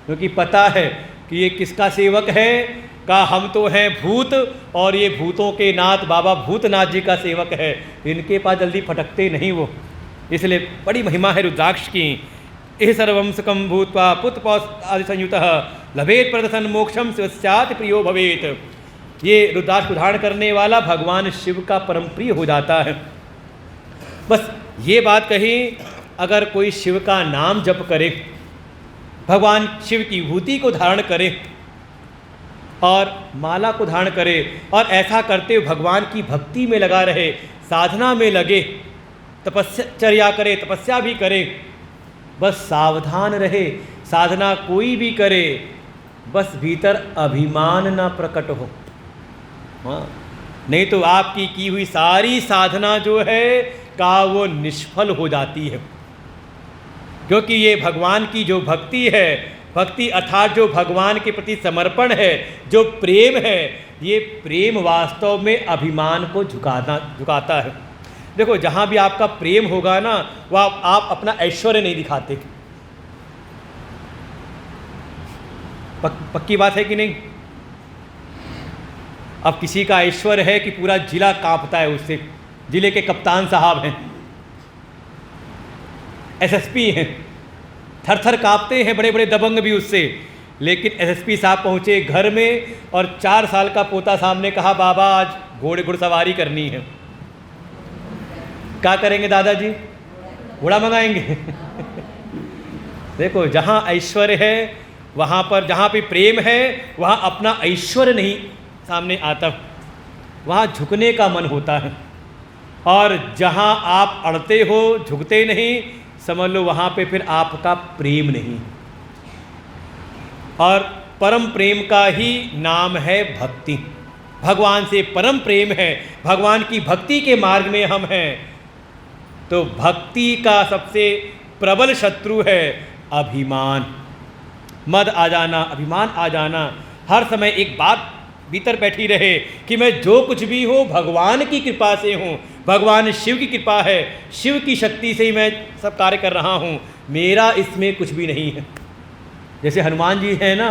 क्योंकि पता है कि ये किसका सेवक है। का हम तो हैं भूत और ये भूतों के नाथ बाबा भूतनाथ जी का सेवक है, इनके पास जल्दी फटकते नहीं वो। इसलिए बड़ी महिमा है रुद्राक्ष की। इह सर्वं सुखं भूत्वा पुत्रपौत्र आदि संयुतः लभेत प्रदर्शन मोक्षम स्यात् प्रियो भवेत। ये रुद्राक्ष को धारण करने वाला भगवान शिव का परम प्रिय हो जाता है। बस ये बात कही, अगर कोई शिव का नाम जप करे, भगवान शिव की विभूति को धारण करे और माला को धारण करे और ऐसा करते हुए भगवान की भक्ति में लगा रहे, साधना में लगे, तपस्या करे, तपस्या भी करे, बस सावधान रहे। साधना कोई भी करे, बस भीतर अभिमान ना प्रकट हो। हाँ, नहीं तो आपकी की हुई सारी साधना जो है का वो निष्फल हो जाती है। क्योंकि ये भगवान की जो भक्ति है, भक्ति अर्थात जो भगवान के प्रति समर्पण है, जो प्रेम है, ये प्रेम वास्तव में अभिमान को झुकाता है। देखो, जहाँ भी आपका प्रेम होगा ना, वह आप अपना ऐश्वर्य नहीं दिखाते। पक्की बात है कि नहीं? अब किसी का ऐश्वर्य है कि पूरा जिला कांपता है उससे, जिले के कप्तान साहब हैं, एसएसपी हैं, थर थर कांपते हैं बड़े बड़े दबंग भी उससे। लेकिन एसएसपी साहब पहुँचे घर में और 4 साल का पोता सामने कहा, बाबा आज घुड़सवारी करनी है। क्या करेंगे दादाजी? घोड़ा मंगाएंगे। देखो, जहाँ ऐश्वर्य है वहाँ पर, जहाँ पे प्रेम है वहाँ अपना ऐश्वर्य नहीं सामने आता, वहाँ झुकने का मन होता है। और जहाँ आप अड़ते हो, झुकते नहीं, समझ लो वहाँ पे फिर आपका प्रेम नहीं। और परम प्रेम का ही नाम है भक्ति। भगवान से परम प्रेम है, भगवान की भक्ति के मार्ग में हम हैं। तो भक्ति का सबसे प्रबल शत्रु है अभिमान, मद आ जाना, अभिमान आ जाना। हर समय एक बात भीतर बैठी रहे कि मैं जो कुछ भी हूँ भगवान की कृपा से हूँ, भगवान शिव की कृपा है, शिव की शक्ति से ही मैं सब कार्य कर रहा हूँ, मेरा इसमें कुछ भी नहीं है। जैसे हनुमान जी हैं ना,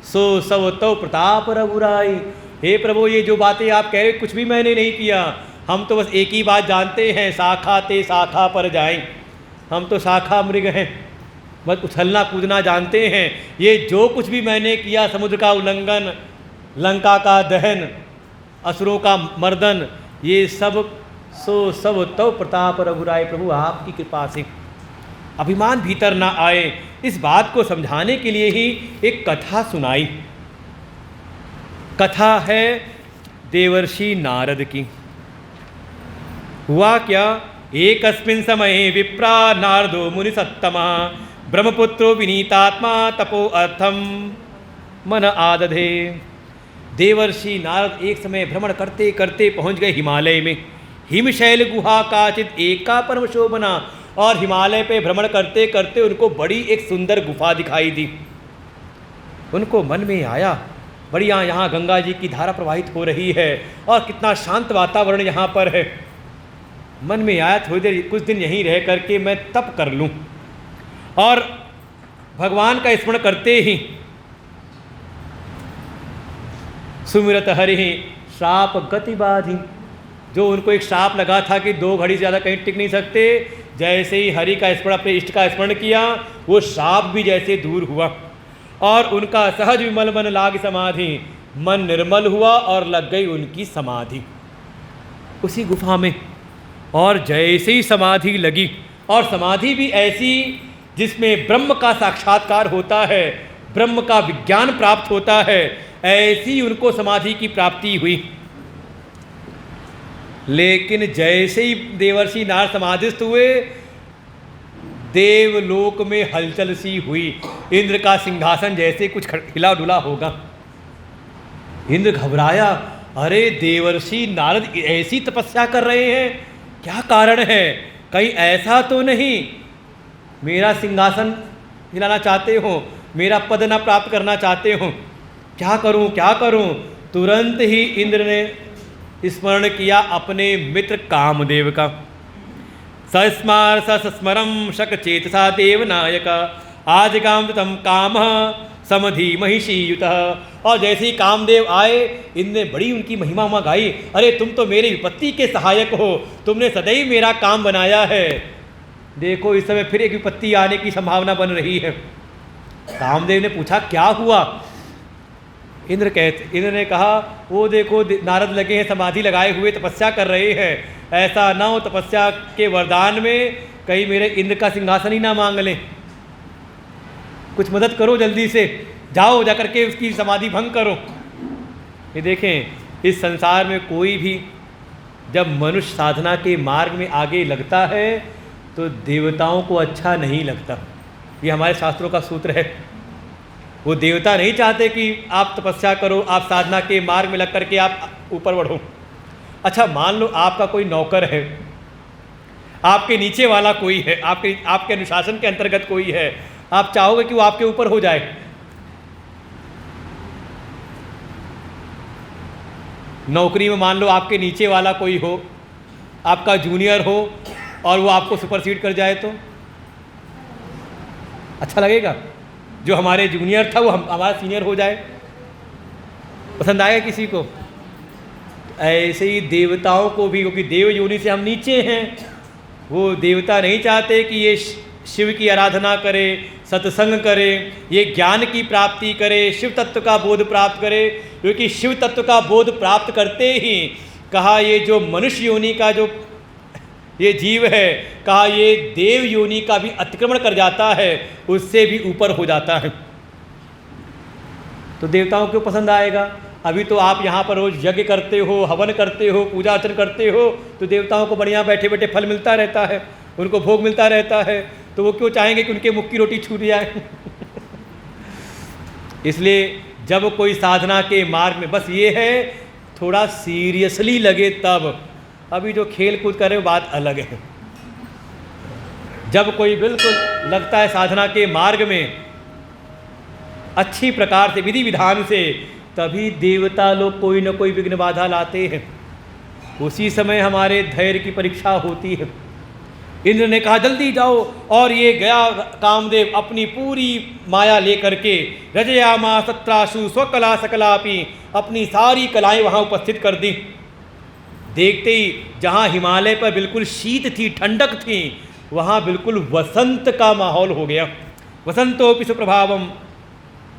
सो सब तो प्रताप रघुराई। हे प्रभु, ये जो बातें आप कह रहे कुछ भी मैंने नहीं किया, हम तो बस एक ही बात जानते हैं, शाखा ते शाखा पर जाएं। हम तो शाखा मृग हैं, बस उछलना कूदना जानते हैं। ये जो कुछ भी मैंने किया, समुद्र का उल्लंघन, लंका का दहन, असुरों का मर्दन, ये सब सो सब तो प्रताप रघुराई, प्रभु आपकी कृपा से। अभिमान भीतर ना आए, इस बात को समझाने के लिए ही एक कथा सुनाई। कथा है देवर्षि नारद की। हुआ क्या, एकस्मिन् समये विप्रा नारदो मुनिसत्तमा ब्रह्मपुत्रो विनीतात्मा तपो अर्थम मन आदधे। देवर्षि नारद एक समय भ्रमण करते करते पहुंच गए हिमालय में। हिमशैल गुहा काचित एका परम शोभना। और हिमालय पे भ्रमण करते करते उनको बड़ी एक सुंदर गुफा दिखाई दी। उनको मन में आया, बढ़िया यहाँ गंगा जी की धारा प्रवाहित हो रही है और कितना शांत वातावरण यहाँ पर है। मन में आया थोड़ी देर कुछ दिन यहीं रह करके मैं तप कर लूँ। और भगवान का स्मरण करते ही सुमिरत हरि श्राप गति बाधी। जो उनको एक श्राप लगा था कि 2 घड़ी ज़्यादा कहीं टिक नहीं सकते, जैसे ही हरि का स्मरण, अपने इष्ट का स्मरण किया, वो श्राप भी जैसे दूर हुआ और उनका सहज विमल मन लाग समाधि, मन निर्मल हुआ और लग गई उनकी समाधि उसी गुफा में। और जैसे ही समाधि लगी, और समाधि भी ऐसी जिसमें ब्रह्म का साक्षात्कार होता है, ब्रह्म का विज्ञान प्राप्त होता है, ऐसी उनको समाधि की प्राप्ति हुई। लेकिन जैसे ही देवर्षि नारद समाधिस्थ हुए, देवलोक में हलचल सी हुई। इंद्र का सिंहासन जैसे कुछ हिला डुला होगा। इंद्र घबराया, अरे देवर्षि नारद ऐसी तपस्या कर रहे हैं, क्या कारण है? कहीं ऐसा तो नहीं मेरा सिंहासन हिलाना चाहते हो, मेरा पद न प्राप्त करना चाहते हो? क्या करूं क्या करूं? तुरंत ही इंद्र ने स्मरण किया अपने मित्र कामदेव का। सस्मार सस्मरम शक चेतसा देवनायक आज काम तम काम समधि महिषी युत। और जैसे ही कामदेव आए, इनने बड़ी उनकी महिमा गाई। अरे तुम तो मेरी विपत्ति के सहायक हो, तुमने सदैव मेरा काम बनाया है। देखो इस समय फिर एक विपत्ति आने की संभावना बन रही है। कामदेव ने पूछा क्या हुआ? इंद्र ने कहा, वो देखो नारद लगे हैं, समाधि लगाए हुए तपस्या कर रहे हैं। ऐसा ना हो तपस्या के वरदान में कहीं मेरे इंद्र का सिंहासन ही ना मांग लें। कुछ मदद करो, जल्दी से जाओ, जाकर के उसकी समाधि भंग करो। ये देखें, इस संसार में कोई भी जब मनुष्य साधना के मार्ग में आगे लगता है तो देवताओं को अच्छा नहीं लगता। ये हमारे शास्त्रों का सूत्र है। वो देवता नहीं चाहते कि आप तपस्या करो, आप साधना के मार्ग में लग करके आप ऊपर बढ़ो। अच्छा, मान लो आपका कोई नौकर है, आपके नीचे वाला कोई है, आपके अनुशासन के अंतर्गत कोई है, आप चाहोगे कि वो आपके ऊपर हो जाए? नौकरी में मान लो आपके नीचे वाला कोई हो, आपका जूनियर हो, और वो आपको सुपरसीड कर जाए तो अच्छा लगेगा? जो हमारे जूनियर था वो हमारा सीनियर हो जाए, पसंद आएगा किसी को? ऐसे ही देवताओं को भी, क्योंकि देव योनि से हम नीचे हैं, वो देवता नहीं चाहते कि ये शिव की आराधना करे, सत्संग करे, ये ज्ञान की प्राप्ति करे, शिव तत्व का बोध प्राप्त करे। क्योंकि शिव तत्व का बोध प्राप्त करते ही कहा ये जो मनुष्य योनि का जो ये जीव है, कहा ये देव योनि का भी अतिक्रमण कर जाता है, उससे भी ऊपर हो जाता है। तो देवताओं को पसंद आएगा? अभी तो आप यहाँ पर रोज यज्ञ करते हो, हवन करते हो, पूजा अर्चन करते हो, तो देवताओं को बढ़िया बैठे बैठे फल मिलता रहता है, उनको भोग मिलता रहता है, तो वो क्यों चाहेंगे कि उनके मुख की रोटी छूट जाए? इसलिए जब कोई साधना के मार्ग में, बस ये है थोड़ा सीरियसली लगे तब। अभी जो खेल कूद कर रहे हो बात अलग है। जब कोई बिल्कुल लगता है साधना के मार्ग में अच्छी प्रकार से विधि विधान से, तभी देवता लोग कोई न कोई विघ्न बाधा लाते हैं। उसी समय हमारे धैर्य की परीक्षा होती है। इंद्र ने कहा जल्दी जाओ, और ये गया कामदेव अपनी पूरी माया लेकर के, रजयामा सत्राशु स्वकला सकलापि, अपनी सारी कलाएं वहाँ उपस्थित कर दी। देखते ही जहाँ हिमालय पर बिल्कुल शीत थी, ठंडक थी, वहाँ बिल्कुल वसंत का माहौल हो गया। वसंतोपि सुप्रभावम,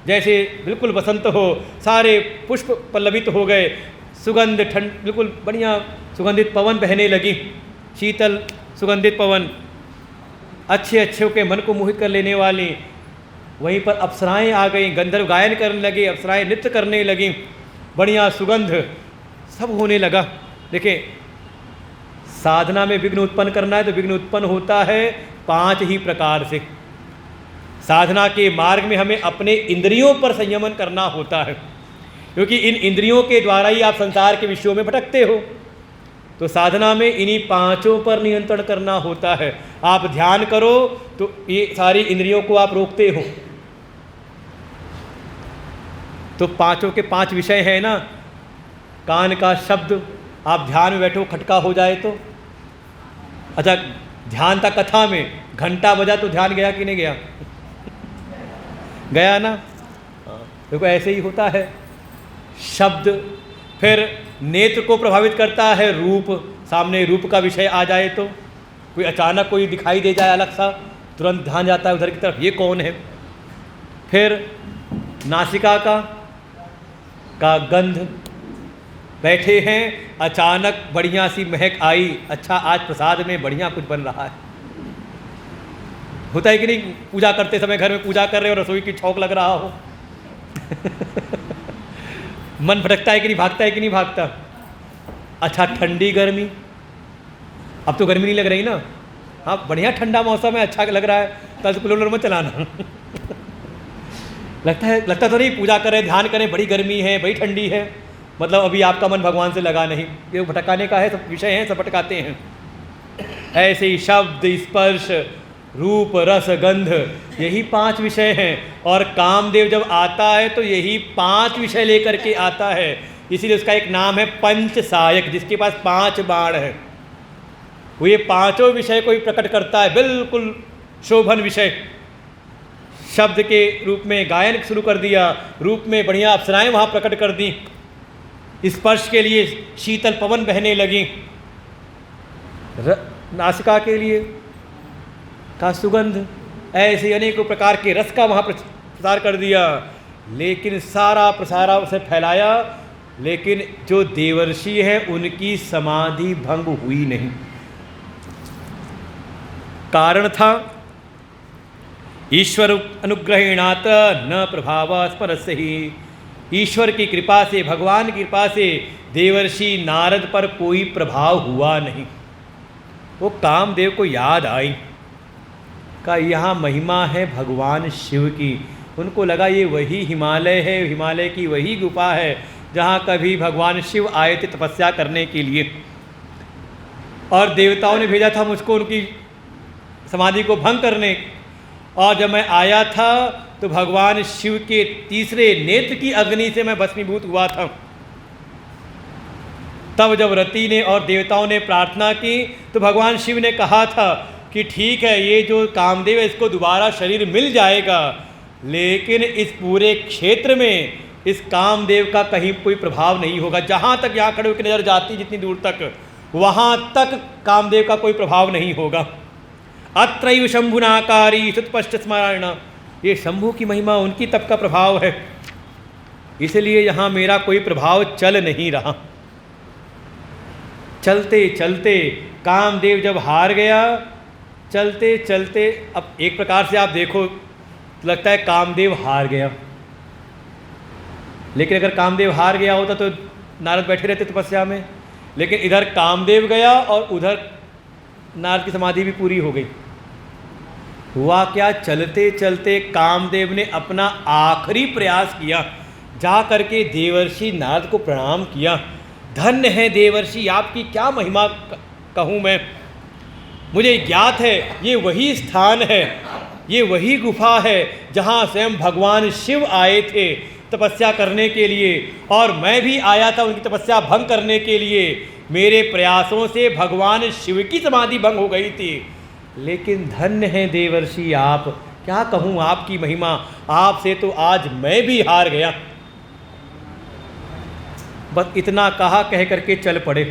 जैसे बिल्कुल वसंत हो, सारे पुष्प पल्लवित हो गए, सुगंध ठंड, बिल्कुल बढ़िया सुगंधित पवन बहने लगी, शीतल सुगंधित पवन, अच्छे अच्छे के मन को मोहित कर लेने वाली। वहीं पर अप्सराएं आ गईं, गंधर्व गायन करने लगे, अप्सराएं नृत्य करने लगीं, बढ़िया सुगंध सब होने लगा। देखिए, साधना में विघ्न उत्पन्न करना है तो विघ्न उत्पन्न होता है 5 ही प्रकार से। साधना के मार्ग में हमें अपने इंद्रियों पर संयमन करना होता है, क्योंकि इन इंद्रियों के द्वारा ही आप संसार के विषयों में भटकते हो। तो साधना में इन्हीं 5 पर नियंत्रण करना होता है। आप ध्यान करो तो ये सारी इंद्रियों को आप रोकते हो। तो 5 के 5 विषय है ना। कान का शब्द, आप ध्यान में बैठो खटका हो जाए तो, अच्छा ध्यान था कथा में, घंटा बजा तो ध्यान गया कि नहीं गया? गया ना। देखो ऐसे ही होता है। शब्द, फिर नेत्र को प्रभावित करता है रूप, सामने रूप का विषय आ जाए तो, कोई अचानक कोई दिखाई दे जाए अलग सा, तुरंत ध्यान जाता है उधर की तरफ, ये कौन है। फिर नासिका का गंध, बैठे हैं अचानक बढ़िया सी महक आई, अच्छा आज प्रसाद में बढ़िया कुछ बन रहा है। होता है कि नहीं? पूजा करते समय घर में पूजा कर रहे हो, रसोई की छौंक लग रहा हो मन भटकता है कि नहीं, भागता है कि नहीं भागता? अच्छा ठंडी गर्मी, अब तो गर्मी नहीं लग रही ना, हाँ बढ़िया ठंडा मौसम है, अच्छा लग रहा है, कल तो कूलर मत चलाना लगता तो नहीं पूजा करें ध्यान करें, बड़ी गर्मी है, बड़ी ठंडी है, मतलब अभी आपका मन भगवान से लगा नहीं, ये भटकाने का है, सब विषय हैं, सब भटकाते हैं। ऐसे ही शब्द, स्पर्श, रूप, रस, गंध, यही 5 विषय हैं। और कामदेव जब आता है तो यही 5 विषय लेकर के आता है, इसीलिए उसका एक नाम है पंचसायक, जिसके पास 5 बाण है। वो ये 5 विषय को ही प्रकट करता है, बिल्कुल शोभन विषय। शब्द के रूप में गायन शुरू कर दिया, रूप में बढ़िया अप्सराएं वहाँ प्रकट कर दी, स्पर्श के लिए शीतल पवन बहने लगी, नासिका के लिए का सुगंध, ऐसे अनेकों प्रकार के रस का वहाँ प्रसार कर दिया। लेकिन सारा प्रसारा उसे फैलाया, लेकिन जो देवर्षि हैं उनकी समाधि भंग हुई नहीं। कारण था ईश्वर अनुग्रहेणात न प्रभाव स्परस्य ही, ईश्वर की कृपा से, भगवान की कृपा से देवर्षि नारद पर कोई प्रभाव हुआ नहीं। वो कामदेव को याद आई का यहाँ महिमा है भगवान शिव की। उनको लगा ये वही हिमालय है, हिमालय की वही गुफा है जहाँ कभी भगवान शिव आए थे तपस्या करने के लिए, और देवताओं ने भेजा था मुझको उनकी समाधि को भंग करने। और जब मैं आया था तो भगवान शिव के तीसरे नेत्र की अग्नि से मैं भस्मीभूत हुआ था। तब जब रति ने और देवताओं ने प्रार्थना की तो भगवान शिव ने कहा था कि ठीक है, ये जो कामदेव है इसको दोबारा शरीर मिल जाएगा, लेकिन इस पूरे क्षेत्र में इस कामदेव का कहीं कोई प्रभाव नहीं होगा। जहाँ तक यहाँ खड़े होकर नज़र जाती जितनी दूर तक, वहाँ तक कामदेव का कोई प्रभाव नहीं होगा। अत्रैव शंभुनाकारी सुतपश्च स्मरण, ये शंभु की महिमा, उनकी तप का प्रभाव है, इसलिए यहाँ मेरा कोई प्रभाव चल नहीं रहा। चलते चलते कामदेव जब हार गया, चलते चलते, अब एक प्रकार से आप देखो लगता है कामदेव हार गया, लेकिन अगर कामदेव हार गया होता तो नारद बैठे रहते तपस्या में, लेकिन इधर कामदेव गया और उधर नारद की समाधि भी पूरी हो गई। हुआ क्या, चलते चलते कामदेव ने अपना आखिरी प्रयास किया, जा करके देवर्षि नारद को प्रणाम किया। धन्य है देवर्षि, आपकी क्या महिमा कहूँ मैं, मुझे ज्ञात है ये वही स्थान है, ये वही गुफा है जहाँ स्वयं भगवान शिव आए थे तपस्या करने के लिए, और मैं भी आया था उनकी तपस्या भंग करने के लिए। मेरे प्रयासों से भगवान शिव की समाधि भंग हो गई थी, लेकिन धन्य है देवर्षि आप, क्या कहूँ आपकी महिमा, आपसे तो आज मैं भी हार गया। बस इतना कहा, कह करके चल पड़े।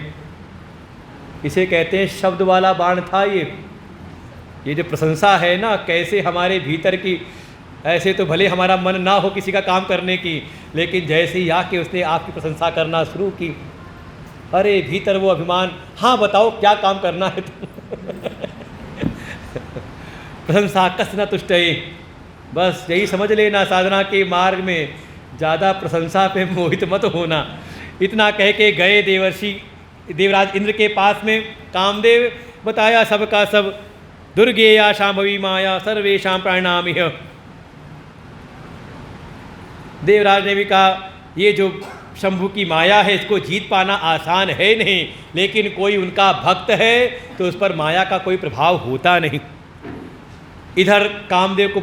इसे कहते हैं शब्द वाला बाण था ये जो प्रशंसा है ना, कैसे हमारे भीतर की, ऐसे तो भले हमारा मन ना हो किसी का काम करने की, लेकिन जैसे ही आके उसने आपकी प्रशंसा करना शुरू की, अरे भीतर वो अभिमान, हाँ बताओ क्या काम करना है प्रशंसा कस न तुष्टये, बस यही समझ लेना साधना के मार्ग में ज़्यादा प्रशंसा पे मोहित मत होना। इतना कह के गए देवराज इंद्र के पास में। कामदेव बताया सबका सब, दुर्गेया शांभवी माया सर्वेषां प्राणामिह। देवराज ने भी कहा ये जो शंभु की माया है इसको जीत पाना आसान है नहीं, लेकिन कोई उनका भक्त है तो उस पर माया का कोई प्रभाव होता नहीं। इधर कामदेव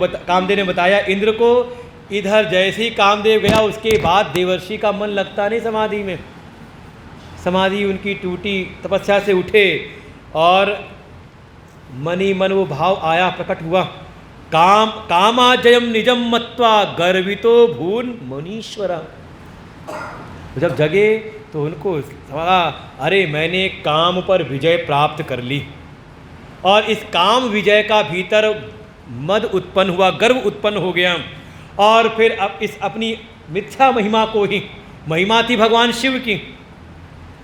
ने बताया इंद्र को, इधर जैसे ही कामदेव गया उसके बाद देवर्षि का मन लगता नहीं समाधि में, समाधि उनकी टूटी, तपस्या से उठे और मनी मन वो भाव आया, प्रकट हुआ, कामाजयम निजम मत्वा गर्वितो भून मुनीश्वरा। जब जगे तो उनको समझा, अरे मैंने काम पर विजय प्राप्त कर ली, और इस काम विजय का भीतर मद उत्पन्न हुआ, गर्व उत्पन्न हो गया, और फिर अब इस अपनी मिथ्या महिमा को ही, महिमा थी भगवान शिव की,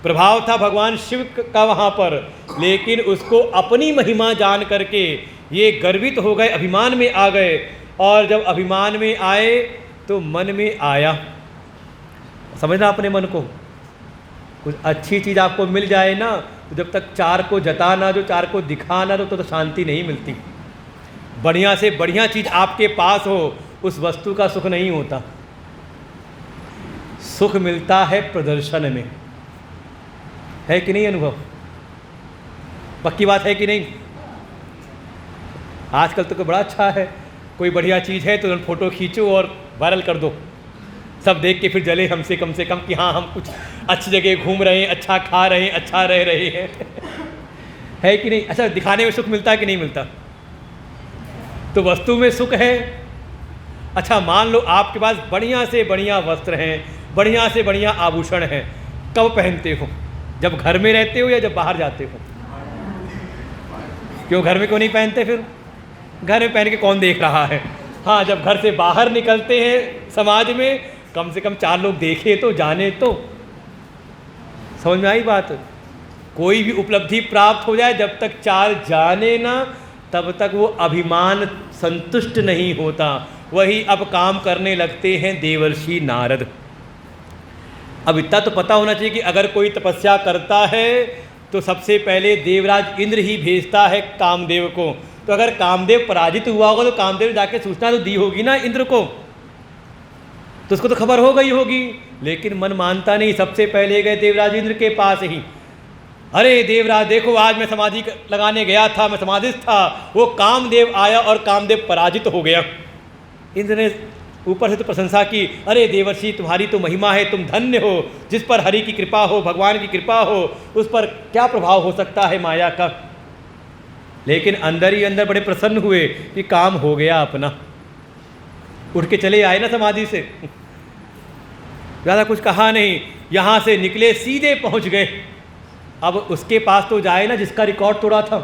प्रभाव था भगवान शिव का वहाँ पर, लेकिन उसको अपनी महिमा जान करके ये गर्वित हो गए, अभिमान में आ गए। और जब अभिमान में आए तो मन में आया, समझना अपने मन को, कुछ अच्छी चीज़ आपको मिल जाए ना, तो जब तक चार को जताना, जो चार को दिखाना, तो शांति नहीं मिलती। बढ़िया से बढ़िया चीज़ आपके पास हो, उस वस्तु का सुख नहीं होता, सुख मिलता है प्रदर्शन में। है कि नहीं अनुभव? पक्की बात है कि नहीं? आजकल तो बड़ा अच्छा है, कोई बढ़िया चीज़ है तो फोटो खींचो और वायरल कर दो, सब देख के फिर जले हमसे कम से कम कि हाँ हम कुछ अच्छी जगह घूम रहे हैं, अच्छा खा रहे हैं, अच्छा रह रहे हैं है कि नहीं? अच्छा, दिखाने में सुख मिलता है कि नहीं मिलता? तो वस्तु में सुख है। अच्छा, मान लो आपके पास बढ़िया से बढ़िया वस्त्र हैं, बढ़िया से बढ़िया आभूषण हैं, कब पहनते हो? जब घर में रहते हो या जब बाहर जाते हो? क्यों घर में क्यों नहीं पहनते? फिर घर में पहन के कौन देख रहा है? हाँ, जब घर से बाहर निकलते हैं समाज में, कम से कम चार लोग देखे तो, जाने तो। समझ में आई बात? कोई भी उपलब्धि प्राप्त हो जाए, जब तक चार जाने ना, तब तक वो अभिमान संतुष्ट नहीं होता। वही अब काम करने लगते हैं देवर्षि नारद। अब इतना तो पता होना चाहिए कि अगर कोई तपस्या करता है तो सबसे पहले देवराज इंद्र ही भेजता है कामदेव को। तो अगर कामदेव पराजित हुआ होगा तो कामदेव जाके सूचना तो दी होगी ना इंद्र को, तो उसको तो खबर हो गई होगी। लेकिन मन मानता नहीं, सबसे पहले गए देवराज इंद्र के पास ही। अरे देवराज देखो, आज मैं समाधि लगाने गया था, मैं समाधिस्थ था, वो कामदेव आया और कामदेव पराजित हो गया। इंद्र ने ऊपर से तो प्रशंसा की, अरे देवर्षि तुम्हारी तो महिमा है, तुम धन्य हो, जिस पर हरि की कृपा हो, भगवान की कृपा हो, उस पर क्या प्रभाव हो सकता है माया का। लेकिन अंदर ही अंदर बड़े प्रसन्न हुए कि काम हो गया अपना। उठ के चले आए ना समाधि से, ज़्यादा कुछ कहा नहीं, यहाँ से निकले सीधे पहुँच गए। अब उसके पास तो जाए ना जिसका रिकॉर्ड तोड़ा था।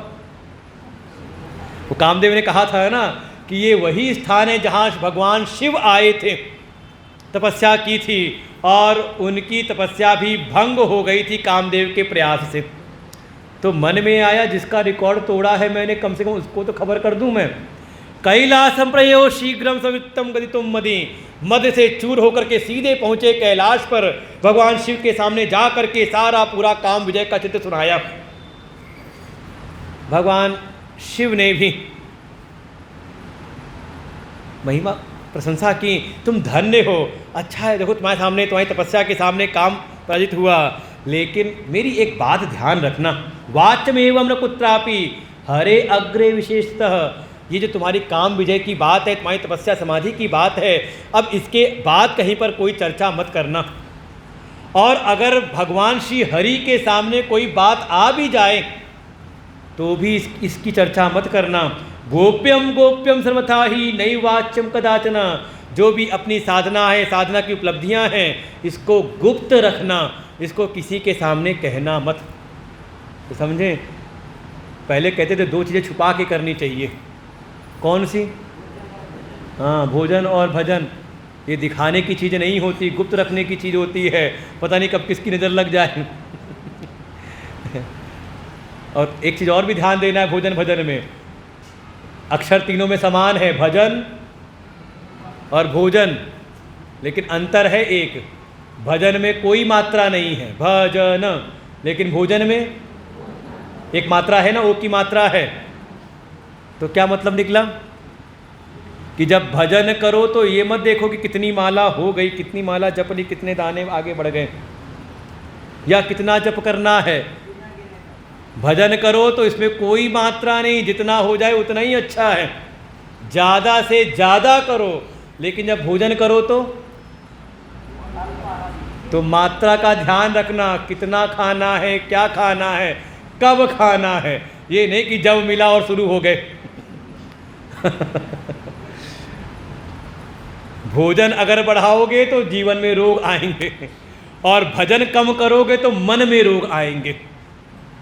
वो कामदेव ने कहा था ना कि ये वही स्थान है जहाँ भगवान शिव आए थे, तपस्या की थी, और उनकी तपस्या भी भंग हो गई थी कामदेव के प्रयास से। तो मन में आया जिसका रिकॉर्ड तोड़ा है मैंने, कम से कम उसको तो खबर कर दूं मैं। कैलासम प्रयो शीघ्रम सवित्तम गदितुम मदि, मद से चूर होकर के सीधे पहुंचे कैलाश पर, भगवान शिव के सामने जा करके सारा पूरा काम विजय का चित्र सुनाया। भगवान शिव ने भी महिमा प्रशंसा की, तुम धन्य हो, अच्छा है, देखो तुम्हारे सामने, तुम्हारी तपस्या के सामने काम पराजित हुआ, लेकिन मेरी एक बात ध्यान रखना, वाच्यमेवं न कुत्रापि हरे अग्रे विशेषतः। ये जो तुम्हारी काम विजय की बात है, तुम्हारी तपस्या समाधि की बात है, अब इसके बाद कहीं पर कोई चर्चा मत करना। और अगर भगवान श्री हरि के सामने कोई बात आ भी जाए तो भी इसकी चर्चा मत करना। गोप्यम गोप्यम सर्वथा ही नैवाच्यम कदाचन, जो भी अपनी साधना है, साधना की उपलब्धियां हैं, इसको गुप्त रखना, इसको किसी के सामने कहना मत। तो समझें, पहले कहते थे 2 चीज़ें छुपा के करनी चाहिए। कौन सी? हाँ, भोजन और भजन। ये दिखाने की चीज़ नहीं होती, गुप्त रखने की चीज़ होती है, पता नहीं कब किसकी नज़र लग जाए। और एक चीज़ और भी ध्यान देना है भोजन भजन में, अक्षर तीनों में समान है, भजन और भोजन, लेकिन अंतर है एक, भजन में कोई मात्रा नहीं है, भजन, लेकिन भोजन में एक मात्रा है ना, ओ की मात्रा है। तो क्या मतलब निकला कि जब भजन करो तो ये मत देखो कि कितनी माला हो गई, कितनी माला जप ली, कितने दाने आगे बढ़ गए, या कितना जप करना है। भजन करो तो इसमें कोई मात्रा नहीं, जितना हो जाए उतना ही अच्छा है, ज़्यादा से ज़्यादा करो। लेकिन जब भोजन करो तो मात्रा का ध्यान रखना, कितना खाना है, क्या खाना है, कब खाना है, ये नहीं कि जब मिला और शुरू हो गए। भोजन अगर बढ़ाओगे तो जीवन में रोग आएंगे, और भजन कम करोगे तो मन में रोग आएंगे।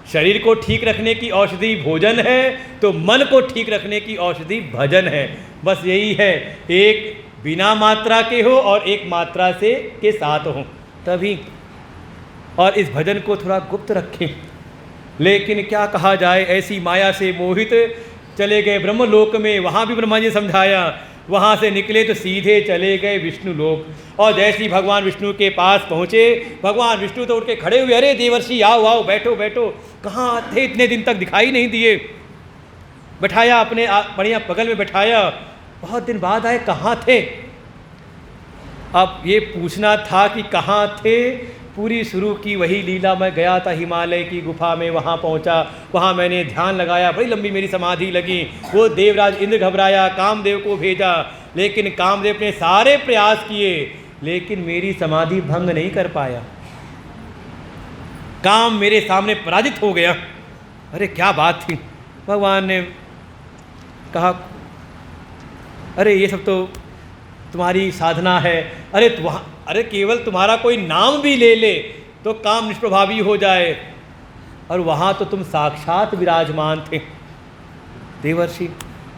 शरीर को ठीक रखने की औषधि भोजन है, तो मन को ठीक रखने की औषधि भजन है। बस यही है, एक बिना मात्रा के हो और एक मात्रा से के साथ हो तभी। और इस भजन को थोड़ा गुप्त रखें। लेकिन क्या कहा जाए, ऐसी माया से मोहित चले गए ब्रह्मलोक में, वहाँ भी ब्रह्मा जी ने समझाया, वहाँ से निकले तो सीधे चले गए विष्णु लोक। और जैसे ही भगवान विष्णु के पास पहुँचे, भगवान विष्णु तो उठ के खड़े हुए, अरे देवर्षि आओ आओ, बैठो बैठो, कहाँ थे इतने दिन तक, दिखाई नहीं दिए। बैठाया, अपने बढ़िया बगल में बैठाया, बहुत दिन बाद आए, कहाँ थे। अब ये पूछना था कि कहाँ थे, पूरी शुरू की वही लीला। मैं गया था हिमालय की गुफा में, वहाँ पहुँचा, वहाँ मैंने ध्यान लगाया, बड़ी लंबी मेरी समाधि लगी। वो देवराज इंद्र घबराया, कामदेव को भेजा, लेकिन कामदेव ने सारे प्रयास किए, लेकिन मेरी समाधि भंग नहीं कर पाया, काम मेरे सामने पराजित हो गया। अरे क्या बात थी। भगवान ने कहा, अरे ये सब तो तुम्हारी साधना है, अरे केवल तुम्हारा कोई नाम भी ले ले तो काम निष्प्रभावी हो जाए, और वहाँ तो तुम साक्षात विराजमान थे देवर्षि।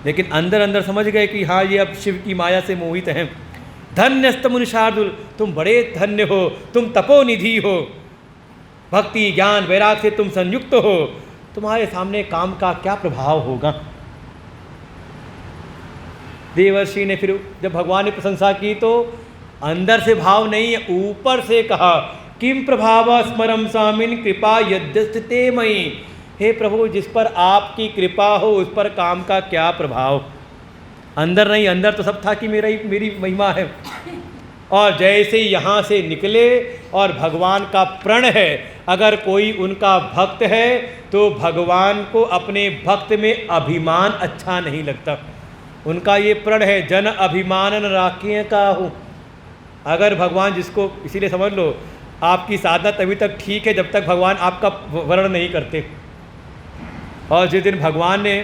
लेकिन अंदर अंदर समझ गए कि हाँ, ये अब शिव की माया से मोहित हैं। धन्यस्तमुनि शार्दूल, तुम बड़े धन्य हो, तुम तपोनिधि हो, भक्ति ज्ञान वैराग से तुम संयुक्त हो, तुम्हारे सामने काम का क्या प्रभाव होगा। देवर्षि ने फिर जब भगवान ने प्रशंसा की तो अंदर से भाव नहीं है, ऊपर से कहा, किम प्रभाव स्मरम स्वामिन कृपा यद्यस्ते मयि। हे प्रभु, जिस पर आपकी कृपा हो उस पर काम का क्या प्रभाव। अंदर नहीं, अंदर तो सब था कि मेरी महिमा है। और जैसे यहाँ से निकले, और भगवान का प्रण है, अगर कोई उनका भक्त है तो भगवान को अपने भक्त में अभिमान अच्छा नहीं लगता। उनका ये प्रण है, जन अभिमानन राखिए काहू। अगर भगवान जिसको, इसीलिए समझ लो आपकी साधना तभी तक ठीक है जब तक भगवान आपका वर्ण नहीं करते। और जिस दिन भगवान ने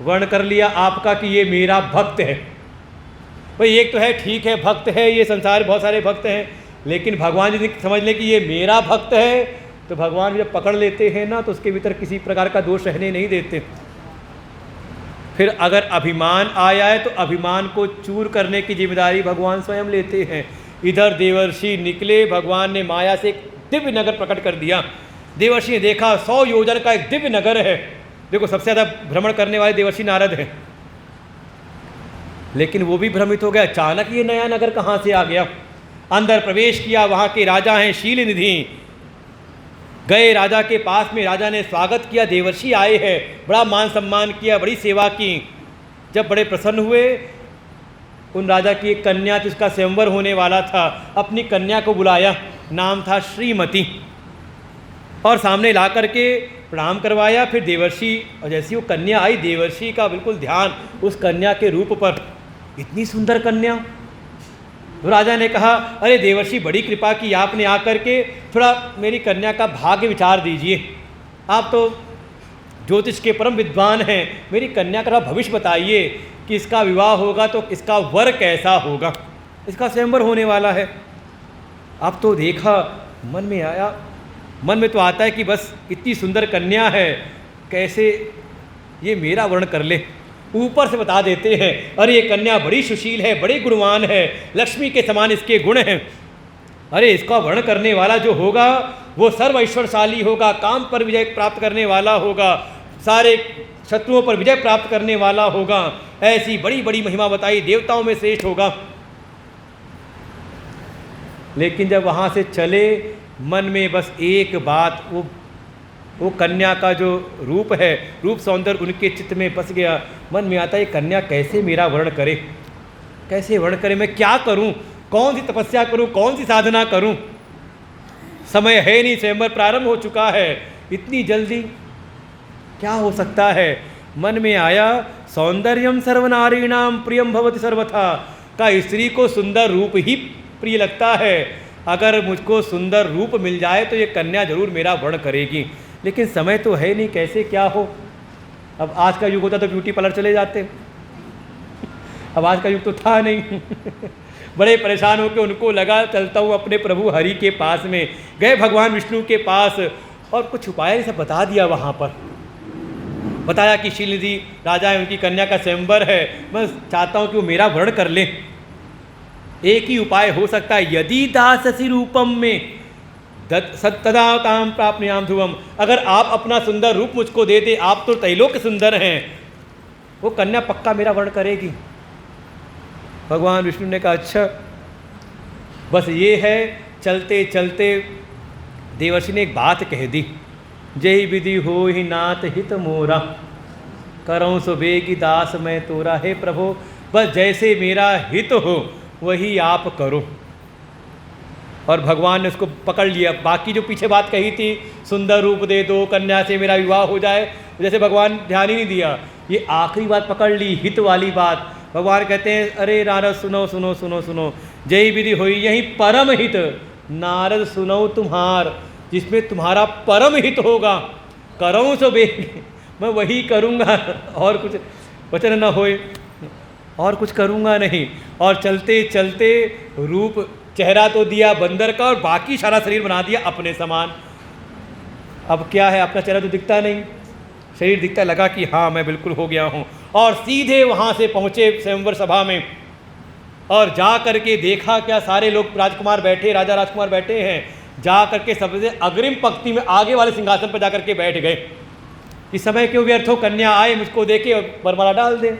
वर्ण कर लिया आपका कि ये मेरा भक्त है, भाई एक तो है ठीक है भक्त है, ये संसार में बहुत सारे भक्त हैं, लेकिन भगवान यदि समझ लें कि ये मेरा भक्त है तो भगवान जब पकड़ लेते हैं ना तो उसके भीतर किसी प्रकार का दोष रहने नहीं देते। फिर अगर अभिमान आया है तो अभिमान को चूर करने की जिम्मेदारी भगवान स्वयं लेते हैं। इधर देवर्षि निकले, भगवान ने माया से एक दिव्य नगर प्रकट कर दिया। देवर्षि ने देखा 100 योजन का एक दिव्य नगर है। देखो सबसे ज़्यादा भ्रमण करने वाले देवर्षि नारद हैं, लेकिन वो भी भ्रमित हो गया, अचानक ये नया नगर कहाँ से आ गया। अंदर प्रवेश किया, वहाँ के राजा हैं शील निधि, गए राजा के पास में, राजा ने स्वागत किया, देवर्षि आए हैं, बड़ा मान सम्मान किया, बड़ी सेवा की। जब बड़े प्रसन्न हुए, उन राजा की एक कन्या थी, उसका स्वयंवर होने वाला था, अपनी कन्या को बुलाया, नाम था श्रीमती, और सामने ला करके प्रणाम करवाया। फिर देवर्षि, और जैसी वो कन्या आई, देवर्षि का बिल्कुल ध्यान उस कन्या के रूप पर, इतनी सुंदर कन्या। तो राजा ने कहा, अरे देवर्षि बड़ी कृपा की आपने आकर के, थोड़ा मेरी कन्या का भाग्य विचार दीजिए, आप तो ज्योतिष के परम विद्वान हैं, मेरी कन्या का भविष्य बताइए कि इसका विवाह होगा तो इसका वर कैसा होगा, इसका स्वयंवर होने वाला है। अब तो देखा, मन में आया, मन में तो आता है कि बस इतनी सुंदर कन्या है, कैसे ये मेरा वर्ण कर ले। ऊपर से बता देते हैं, अरे ये कन्या बड़ी सुशील है, बड़ी गुणवान है, लक्ष्मी के समान इसके गुण हैं, अरे इसका वर्ण करने वाला जो होगा वो सर्व ऐश्वर्यशाली होगा, काम पर विजय प्राप्त करने वाला होगा, सारे शत्रुओं पर विजय प्राप्त करने वाला होगा, ऐसी बड़ी बड़ी महिमा बताई, देवताओं में श्रेष्ठ होगा। लेकिन जब वहाँ से चले, मन में बस एक बात, वो कन्या का जो रूप है, रूप सौंदर्य उनके चित्त में बस गया। मन में आता है, ये कन्या कैसे मेरा वर्ण करे, कैसे वर्ण करे, मैं क्या करूं, कौन सी तपस्या करूं, कौन सी साधना करूं, समय है नहीं, स्वयंवर प्रारंभ हो चुका है, इतनी जल्दी क्या हो सकता है। मन में आया, सौंदर्यम सर्वनारीणाम प्रियम भवति सर्वथा, का स्त्री को सुंदर रूप ही प्रिय लगता है, अगर मुझको सुंदर रूप मिल जाए तो ये कन्या जरूर मेरा वर्ण करेगी। लेकिन समय तो है नहीं, कैसे क्या हो। अब आज का युग होता तो ब्यूटी पार्लर चले जाते, अब आज का युग तो था नहीं। बड़े परेशान होकर उनको लगा, चलता हूँ अपने प्रभु हरि के पास में, गए भगवान विष्णु के पास, और कुछ उपाय सब बता दिया। वहाँ पर बताया कि शीलनिधि राजा है, उनकी कन्या का स्वयंवर है, मैं चाहता हूँ कि वो मेरा वर्ण कर ले। एक ही उपाय हो सकता है, यदि दाससी रूपम में सत्तदा ताम प्राप्नुयाम ध्रुवम, अगर आप अपना सुंदर रूप मुझको दे दे, आप तो त्रैलोक्य सुंदर हैं, वो कन्या पक्का मेरा वर्ण करेगी। भगवान विष्णु ने कहा, अच्छा बस ये है। चलते चलते देवर्षि ने एक बात कह दी, जय विधि हो ही नाथ हित मोरा, करऊँ सो बेगी दास मैं तोरा। हे प्रभु, बस जैसे मेरा हित हो वही आप करो। और भगवान ने उसको पकड़ लिया। बाकी जो पीछे बात कही थी, सुंदर रूप दे दो, कन्या से मेरा विवाह हो जाए, जैसे भगवान ध्यान ही नहीं दिया। ये आखिरी बात पकड़ ली, हित वाली बात। भगवान कहते हैं, अरे नारद सुनो सुनो सुनो सुनो, जय विधि होई यही परम हित, नारद सुनो तुम्हार, जिसमें तुम्हारा परम हित होगा, करऊँ सो बे, मैं वही करूँगा, और कुछ वचन न होए, और कुछ करूँगा नहीं। और चलते चलते रूप, चेहरा तो दिया बंदर का, और बाकी सारा शरीर बना दिया अपने समान। अब क्या है, अपना चेहरा तो दिखता नहीं, शरीर दिखता, लगा कि हाँ मैं बिल्कुल हो गया हूँ। और सीधे वहाँ से पहुँचे स्वयंवर सभा में, और जा करके देखा क्या, सारे लोग राजकुमार बैठे, राजा राजकुमार बैठे हैं, जा करके सबसे अग्रिम पंक्ति में आगे वाले सिंहासन पर जा करके बैठ गए कि समय क्यों व्यर्थ हो, कन्या आए मुझको देखे और बरमाला डाल दे।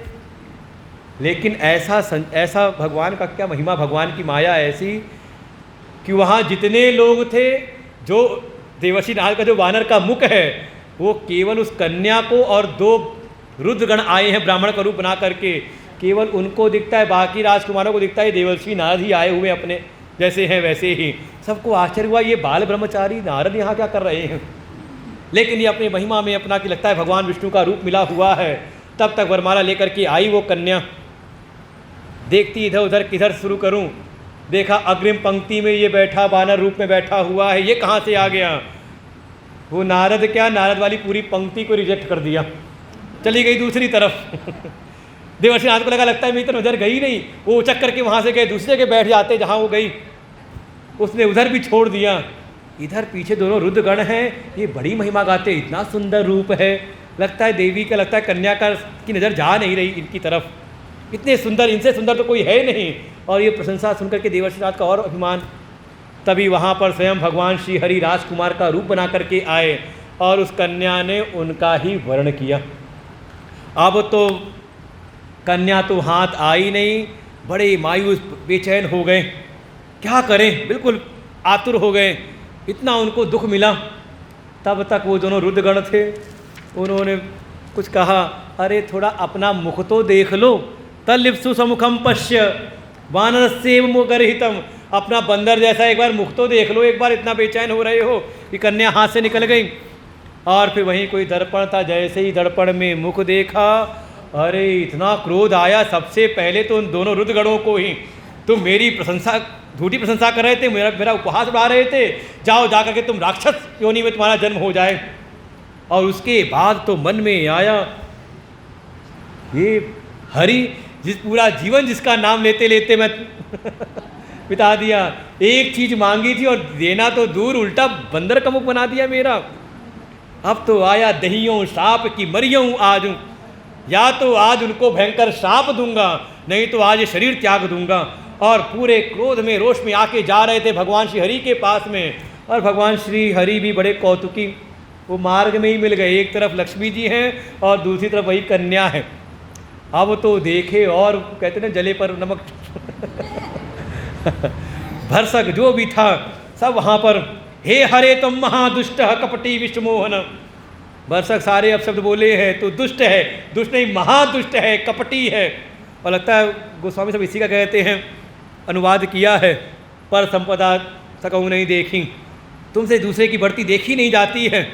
लेकिन ऐसा भगवान का क्या महिमा, भगवान की माया ऐसी कि वहाँ जितने लोग थे, जो देवर्षि नारद का जो वानर का मुख है, वो केवल उस कन्या को और 2 रुद्रगण आए हैं ब्राह्मण का रूप बना करके, केवल उनको दिखता है, बाकी राजकुमारों को दिखता है देवर्षि नारद ही आए हुए अपने जैसे हैं वैसे ही। सबको आश्चर्य हुआ, ये बाल ब्रह्मचारी नारद यहाँ क्या कर रहे हैं। लेकिन ये अपनी महिमा में अपना कि लगता है भगवान विष्णु का रूप मिला हुआ है। तब तक वरमाला लेकर के आई वो कन्या। देखती इधर उधर किधर शुरू करूं, देखा अग्रिम पंक्ति में ये बैठा, वानर रूप में बैठा हुआ है, ये कहाँ से आ गया। वो नारद क्या, नारद वाली पूरी पंक्ति को रिजेक्ट कर दिया, चली गई दूसरी तरफ। देवर्षि नारद को लगता है मेरी तो नजर गई नहीं, वो उचक करके वहाँ से गए, दूसरी जगह बैठ जाते जहाँ वो गई, उसने उधर भी छोड़ दिया। इधर पीछे दोनों रुद्रगण हैं, ये बड़ी महिमा गाते, इतना सुंदर रूप है, लगता है देवी का, लगता है कन्या का की नज़र जा नहीं रही इनकी तरफ, इतने सुंदर, इनसे सुंदर तो कोई है नहीं। और ये प्रशंसा सुनकर के देवर्षि नारद का और अभिमान। तभी वहाँ पर स्वयं भगवान श्री हरि राजकुमार का रूप बना करके आए और उस कन्या ने उनका ही वर्ण किया। अब तो कन्या तो हाथ आई नहीं, बड़े मायूस बेचैन हो गए, क्या करें, बिल्कुल आतुर हो गए, इतना उनको दुख मिला। तब तक वो दोनों रुद्रगण थे, उन्होंने कुछ कहा, अरे थोड़ा अपना मुख तो देख लो, तल्लिप्सु समुखम पश्य वानरस्येव मुखगर्हितम, अपना बंदर जैसा एक बार मुख तो देख लो, एक बार इतना बेचैन हो रहे हो कि कन्या हाथ से निकल गई। और फिर वहीं कोई दर्पण था, जैसे ही दर्पण में मुख देखा, अरे इतना क्रोध आया, सबसे पहले तो उन दोनों रुद्रगणों को ही, तुम मेरी प्रशंसा, झूठी प्रशंसा कर रहे थे, मेरा उपहास उड़ा रहे थे, जाओ जा करके तुम राक्षस योनि में तुम्हारा जन्म हो जाए। और उसके बाद तो मन में आया, ये हरि जिस पूरा जीवन जिसका नाम लेते लेते मैं बिता दिया, एक चीज़ मांगी थी और देना तो दूर, उल्टा बंदर का मुख बना दिया मेरा। अब तो आया दहियों श्राप की मरियों आज, या तो आज उनको भयंकर श्राप दूंगा, नहीं तो आज ये शरीर त्याग दूंगा। और पूरे क्रोध में, रोष में आके जा रहे थे भगवान श्री हरि के पास में, और भगवान श्री हरि भी बड़े कौतुकी, वो मार्ग में ही मिल गए, एक तरफ लक्ष्मी जी हैं और दूसरी तरफ वही कन्या है। अब तो देखे और कहते ना जले पर नमक भरसक जो भी था सब वहाँ पर, हे हरे तुम महादुष्ट कपटी विष्णुमोहन, भरसक सारे अपशब्द बोले हैं, तो दुष्ट है, दुष्ट नहीं महादुष्ट है, कपटी है। और लगता है गोस्वामी सब इसी का कहते हैं, अनुवाद किया है, पर संपदा सकहु नहीं देखी, तुमसे दूसरे की बढ़ती देखी नहीं जाती है।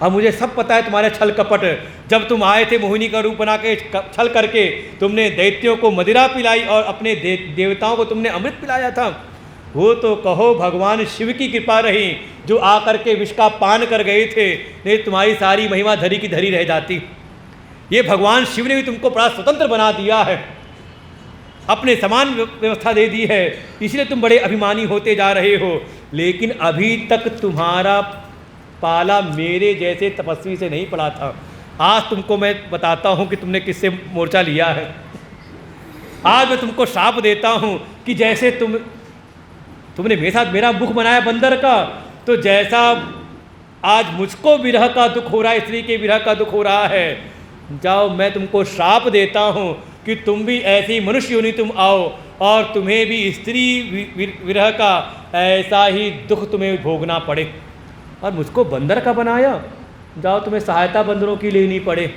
अब मुझे सब पता है तुम्हारे छल कपट, जब तुम आए थे मोहिनी का रूप बना के छल करके, तुमने दैत्यों को मदिरा पिलाई और अपने देवताओं को तुमने अमृत पिलाया था। वो तो कहो भगवान शिव की कृपा रही जो आकर के विष का पान कर गए थे, नहीं तुम्हारी सारी महिमा धरी की धरी रह जाती। ये भगवान शिव ने भी तुमको बड़ा स्वतंत्र बना दिया है, अपने समान व्यवस्था दे दी है, इसलिए तुम बड़े अभिमानी होते जा रहे हो। लेकिन अभी तक तुम्हारा पाला मेरे जैसे तपस्वी से नहीं पड़ा था। आज तुमको मैं बताता हूँ कि तुमने किससे मोर्चा लिया है। आज मैं तुमको श्राप देता हूँ कि जैसे तुमने मेरे साथ मेरा मुख बनाया बंदर का, तो जैसा आज मुझको विरह का दुख हो रहा है, स्त्री के विरह का दुख हो रहा है, जाओ मैं तुमको श्राप देता हूँ कि तुम भी ऐसी मनुष्य योनि तुम आओ और तुम्हें भी स्त्री विरह का ऐसा ही दुख तुम्हें भोगना पड़े। और मुझको बंदर का बनाया, जाओ तुम्हें सहायता बंदरों की लेनी पड़े।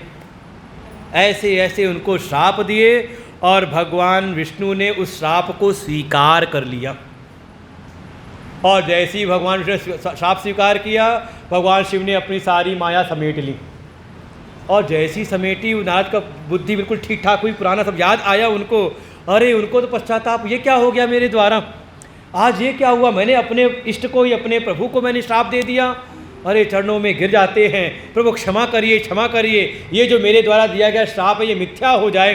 ऐसे ऐसे उनको श्राप दिए और भगवान विष्णु ने उस श्राप को स्वीकार कर लिया। और जैसे ही भगवान विष्णु ने श्राप स्वीकार किया, भगवान शिव ने अपनी सारी माया समेट ली। और जैसी समेटी, नारद का बुद्धि बिल्कुल ठीक ठाक हुई, पुराना सब याद आया उनको। अरे उनको तो पश्चाताप, ये क्या हो गया मेरे द्वारा, आज ये क्या हुआ, मैंने अपने इष्ट को ही, अपने प्रभु को मैंने श्राप दे दिया। अरे चरणों में गिर जाते हैं, प्रभु क्षमा करिए क्षमा करिए, ये जो मेरे द्वारा दिया गया श्राप है ये मिथ्या हो जाए।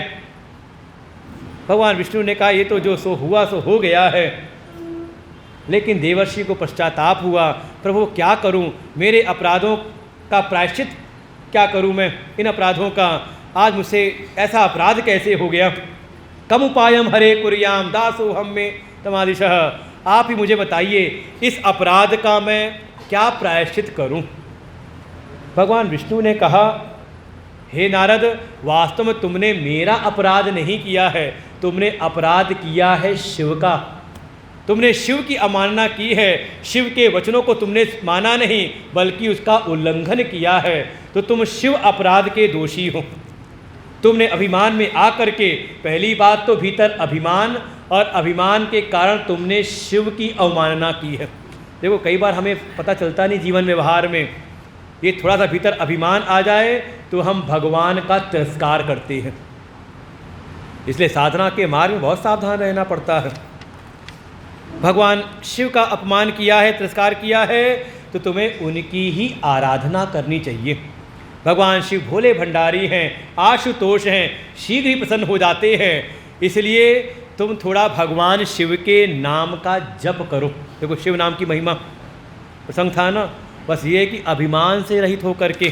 भगवान विष्णु ने कहा ये तो जो सो हुआ सो हो गया है। लेकिन देवर्षि को पश्चाताप हुआ, प्रभु क्या करूं, मेरे अपराधों का प्रायश्चित क्या करूं मैं, इन अपराधों का, आज मुझसे ऐसा अपराध कैसे हो गया। कम उपायम हरे कुर्याम दासो हम में तमादिशः, आप ही मुझे बताइए इस अपराध का मैं क्या प्रायश्चित करूं। भगवान विष्णु ने कहा, हे नारद, वास्तव में तुमने मेरा अपराध नहीं किया है, तुमने अपराध किया है शिव का। तुमने शिव की अवमानना की है, शिव के वचनों को तुमने माना नहीं बल्कि उसका उल्लंघन किया है, तो तुम शिव अपराध के दोषी हो। तुमने अभिमान में आकर के, पहली बात तो भीतर अभिमान, और अभिमान के कारण तुमने शिव की अवमानना की है। देखो कई बार हमें पता चलता नहीं जीवन व्यवहार में, ये थोड़ा सा भीतर अभिमान आ जाए तो हम भगवान का तिरस्कार करते हैं। इसलिए साधना के मार्ग में बहुत सावधान रहना पड़ता है। भगवान शिव का अपमान किया है, तिरस्कार किया है, तो तुम्हें उनकी ही आराधना करनी चाहिए। भगवान शिव भोले भंडारी हैं, आशुतोष हैं, शीघ्र ही प्रसन्न हो जाते हैं। इसलिए तुम थोड़ा भगवान शिव के नाम का जप करो। देखो शिव नाम की महिमा, प्रसंग था ना, बस ये कि अभिमान से रहित होकर के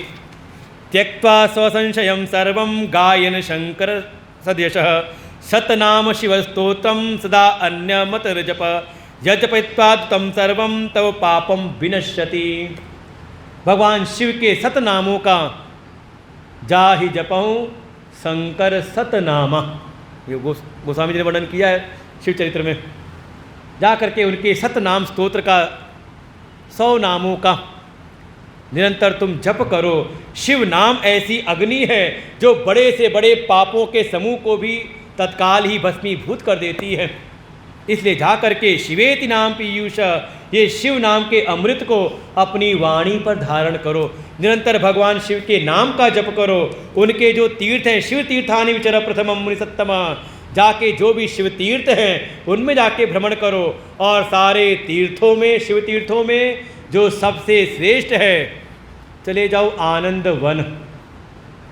त्यक्त्वा स्वसंशयं सर्वं गायन शंकर सदयशः शतनाम शिवस्तोत्रम सदा अन्यमतर्जप यजपयित्वा तम सर्वं तव पापम विनश्यति। भगवान शिव के सतनामों का जा ही जपऊँ शंकर सतनामा, ये गोस्वामी जी ने वर्णन किया है शिव चरित्र में। जा करके उनके सतनाम स्तोत्र का 100 नामों का निरंतर तुम जप करो। शिव नाम ऐसी अग्नि है जो बड़े से बड़े पापों के समूह को भी तत्काल ही भस्मीभूत कर देती है। इसलिए जा करके शिवेति नाम पीयूष, ये शिव नाम के अमृत को अपनी वाणी पर धारण करो। निरंतर भगवान शिव के नाम का जप करो। उनके जो तीर्थ हैं, शिव तीर्थानि विचर प्रथमम मुनि सत्तमा, जाके जो भी शिव तीर्थ हैं उनमें जाके भ्रमण करो। और सारे तीर्थों में, शिव तीर्थों में जो सबसे श्रेष्ठ है, चले जाओ आनंद वन।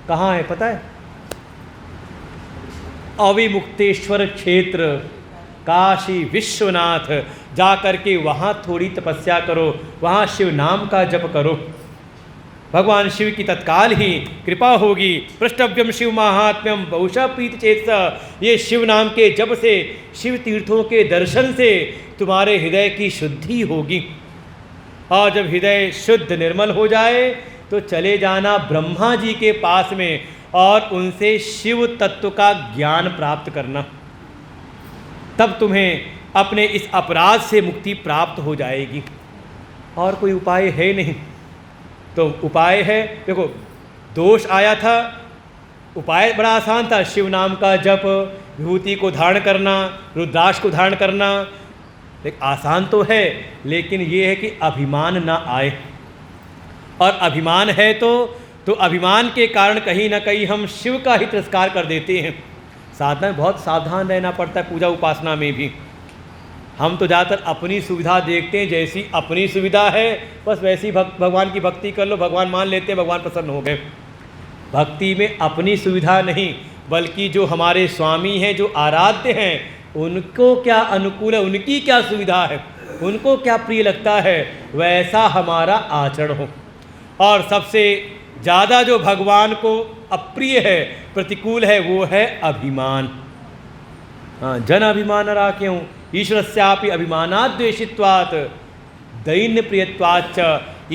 कहाँ है पता है? अविमुक्तेश्वर क्षेत्र, काशी विश्वनाथ। जा कर के वहाँ थोड़ी तपस्या करो, वहाँ शिव नाम का जप करो। भगवान शिव की तत्काल ही कृपा होगी। पृष्ठव्यम शिव महात्म्यम बहुशा प्रीति चेतस, ये शिव नाम के जप से, शिव तीर्थों के दर्शन से तुम्हारे हृदय की शुद्धि होगी। और जब हृदय शुद्ध निर्मल हो जाए तो चले जाना ब्रह्मा जी के पास में और उनसे शिव तत्व का ज्ञान प्राप्त करना। तब तुम्हें अपने इस अपराध से मुक्ति प्राप्त हो जाएगी। और कोई उपाय है नहीं। तो उपाय है, देखो दोष आया था, उपाय बड़ा आसान था, शिव नाम का जप, विभूति को धारण करना, रुद्राक्ष को धारण करना। एक आसान तो है, लेकिन ये है कि अभिमान ना आए। और अभिमान है तो अभिमान के कारण कहीं ना कहीं हम शिव का ही तिरस्कार कर देते हैं। साधना में बहुत सावधान रहना पड़ता है, पूजा उपासना में भी। हम तो ज़्यादातर अपनी सुविधा देखते हैं, जैसी अपनी सुविधा है बस वैसी भगवान की भक्ति कर लो, भगवान मान लेते हैं, भगवान प्रसन्न हो गए। भक्ति में अपनी सुविधा नहीं, बल्कि जो हमारे स्वामी हैं, जो आराध्य हैं, उनको क्या अनुकूल है, उनकी क्या सुविधा है, उनको क्या प्रिय लगता है, वैसा हमारा आचरण हो। और सबसे ज़्यादा जो भगवान को अप्रिय है, प्रतिकूल है, वो है अभिमान। हाँ, जन अभिमान राख्यं ईश्वरस्यापि अभिमानाद्वेषित्वात् दैन्य प्रियत्वाच्च।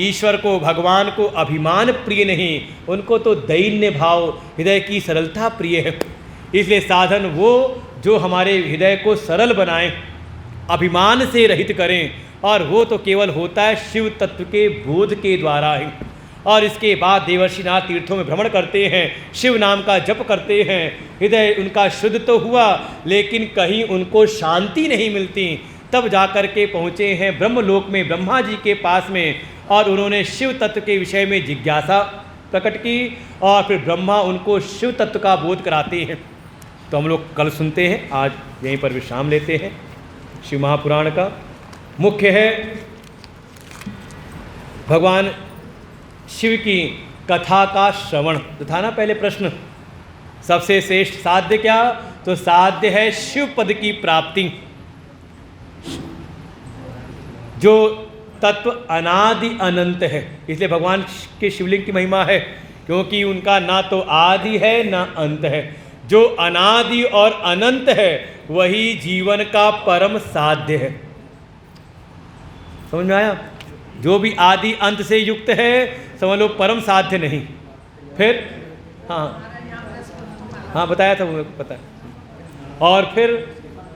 ईश्वर को, भगवान को अभिमान प्रिय नहीं, उनको तो दैन्य भाव, हृदय की सरलता प्रिय है। इसलिए साधन वो जो हमारे हृदय को सरल बनाएं, अभिमान से रहित करें, और वो तो केवल होता है शिव तत्व के बोध के द्वारा ही। और इसके बाद देवर्षिनाथ तीर्थों में भ्रमण करते हैं, शिव नाम का जप करते हैं, हृदय उनका शुद्ध तो हुआ, लेकिन कहीं उनको शांति नहीं मिलती। तब जाकर के पहुँचे हैं ब्रह्मलोक में, ब्रह्मा जी के पास में, और उन्होंने शिव तत्व के विषय में जिज्ञासा प्रकट की, और फिर ब्रह्मा उनको शिव तत्व का बोध कराते हैं। तो हम लोग कल सुनते हैं, आज यहीं पर विश्राम लेते हैं। शिव महापुराण का मुख्य है भगवान शिव की कथा का श्रवण। तो था ना पहले प्रश्न, सबसे श्रेष्ठ साध्य क्या? तो साध्य है शिव पद की प्राप्ति, जो तत्व अनादि अनंत है। इसलिए भगवान के शिवलिंग की महिमा है, क्योंकि उनका ना तो आदि है ना अंत है। जो अनादि और अनंत है वही जीवन का परम साध्य है। समझ में आया? जो भी आदि अंत से युक्त है समझ लो परम साध्य नहीं। फिर हाँ बताया था, मुझे पता है। और फिर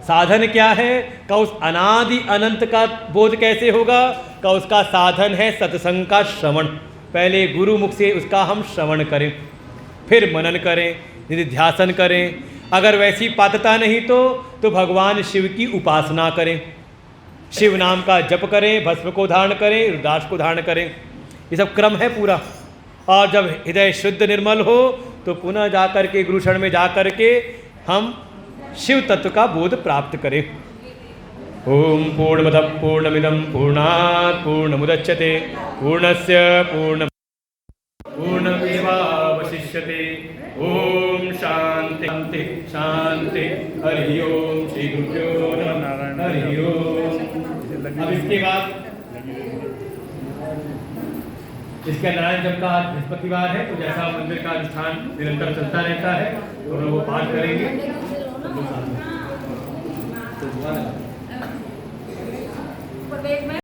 साधन क्या है? का उस अनादि अनंत का बोध कैसे होगा? का उसका साधन है सत्संग का श्रवण। पहले गुरु मुख से उसका हम श्रवण करें, फिर मनन करें, निधिध्यासन करें। अगर वैसी पात्रता नहीं तो भगवान शिव की उपासना करें, शिव नाम का जप करें, भस्म को धारण करें, रुद्राक्ष को धारण करें। ये सब क्रम है पूरा। और जब हृदय शुद्ध निर्मल हो तो पुनः जाकर के गुरु शरण में जाकर के हम शिव तत्व का बोध प्राप्त करें। ओम पूर्णमदः पूर्णमिदं पूर्णात् पूर्णमुदच्यते पूर्णस्य पूर्णमेवावशिष्यते। ओम शांति शांति शांति। हरि ओम श्री गुरुभ्यो नमः। हरि ओम। अब इसके बाद इसके नारायण जप का बृहस्पतिवार है, तो जैसा मंदिर का अनुष्ठान निरंतर चलता रहता है तो हम वो पाठ करेंगे।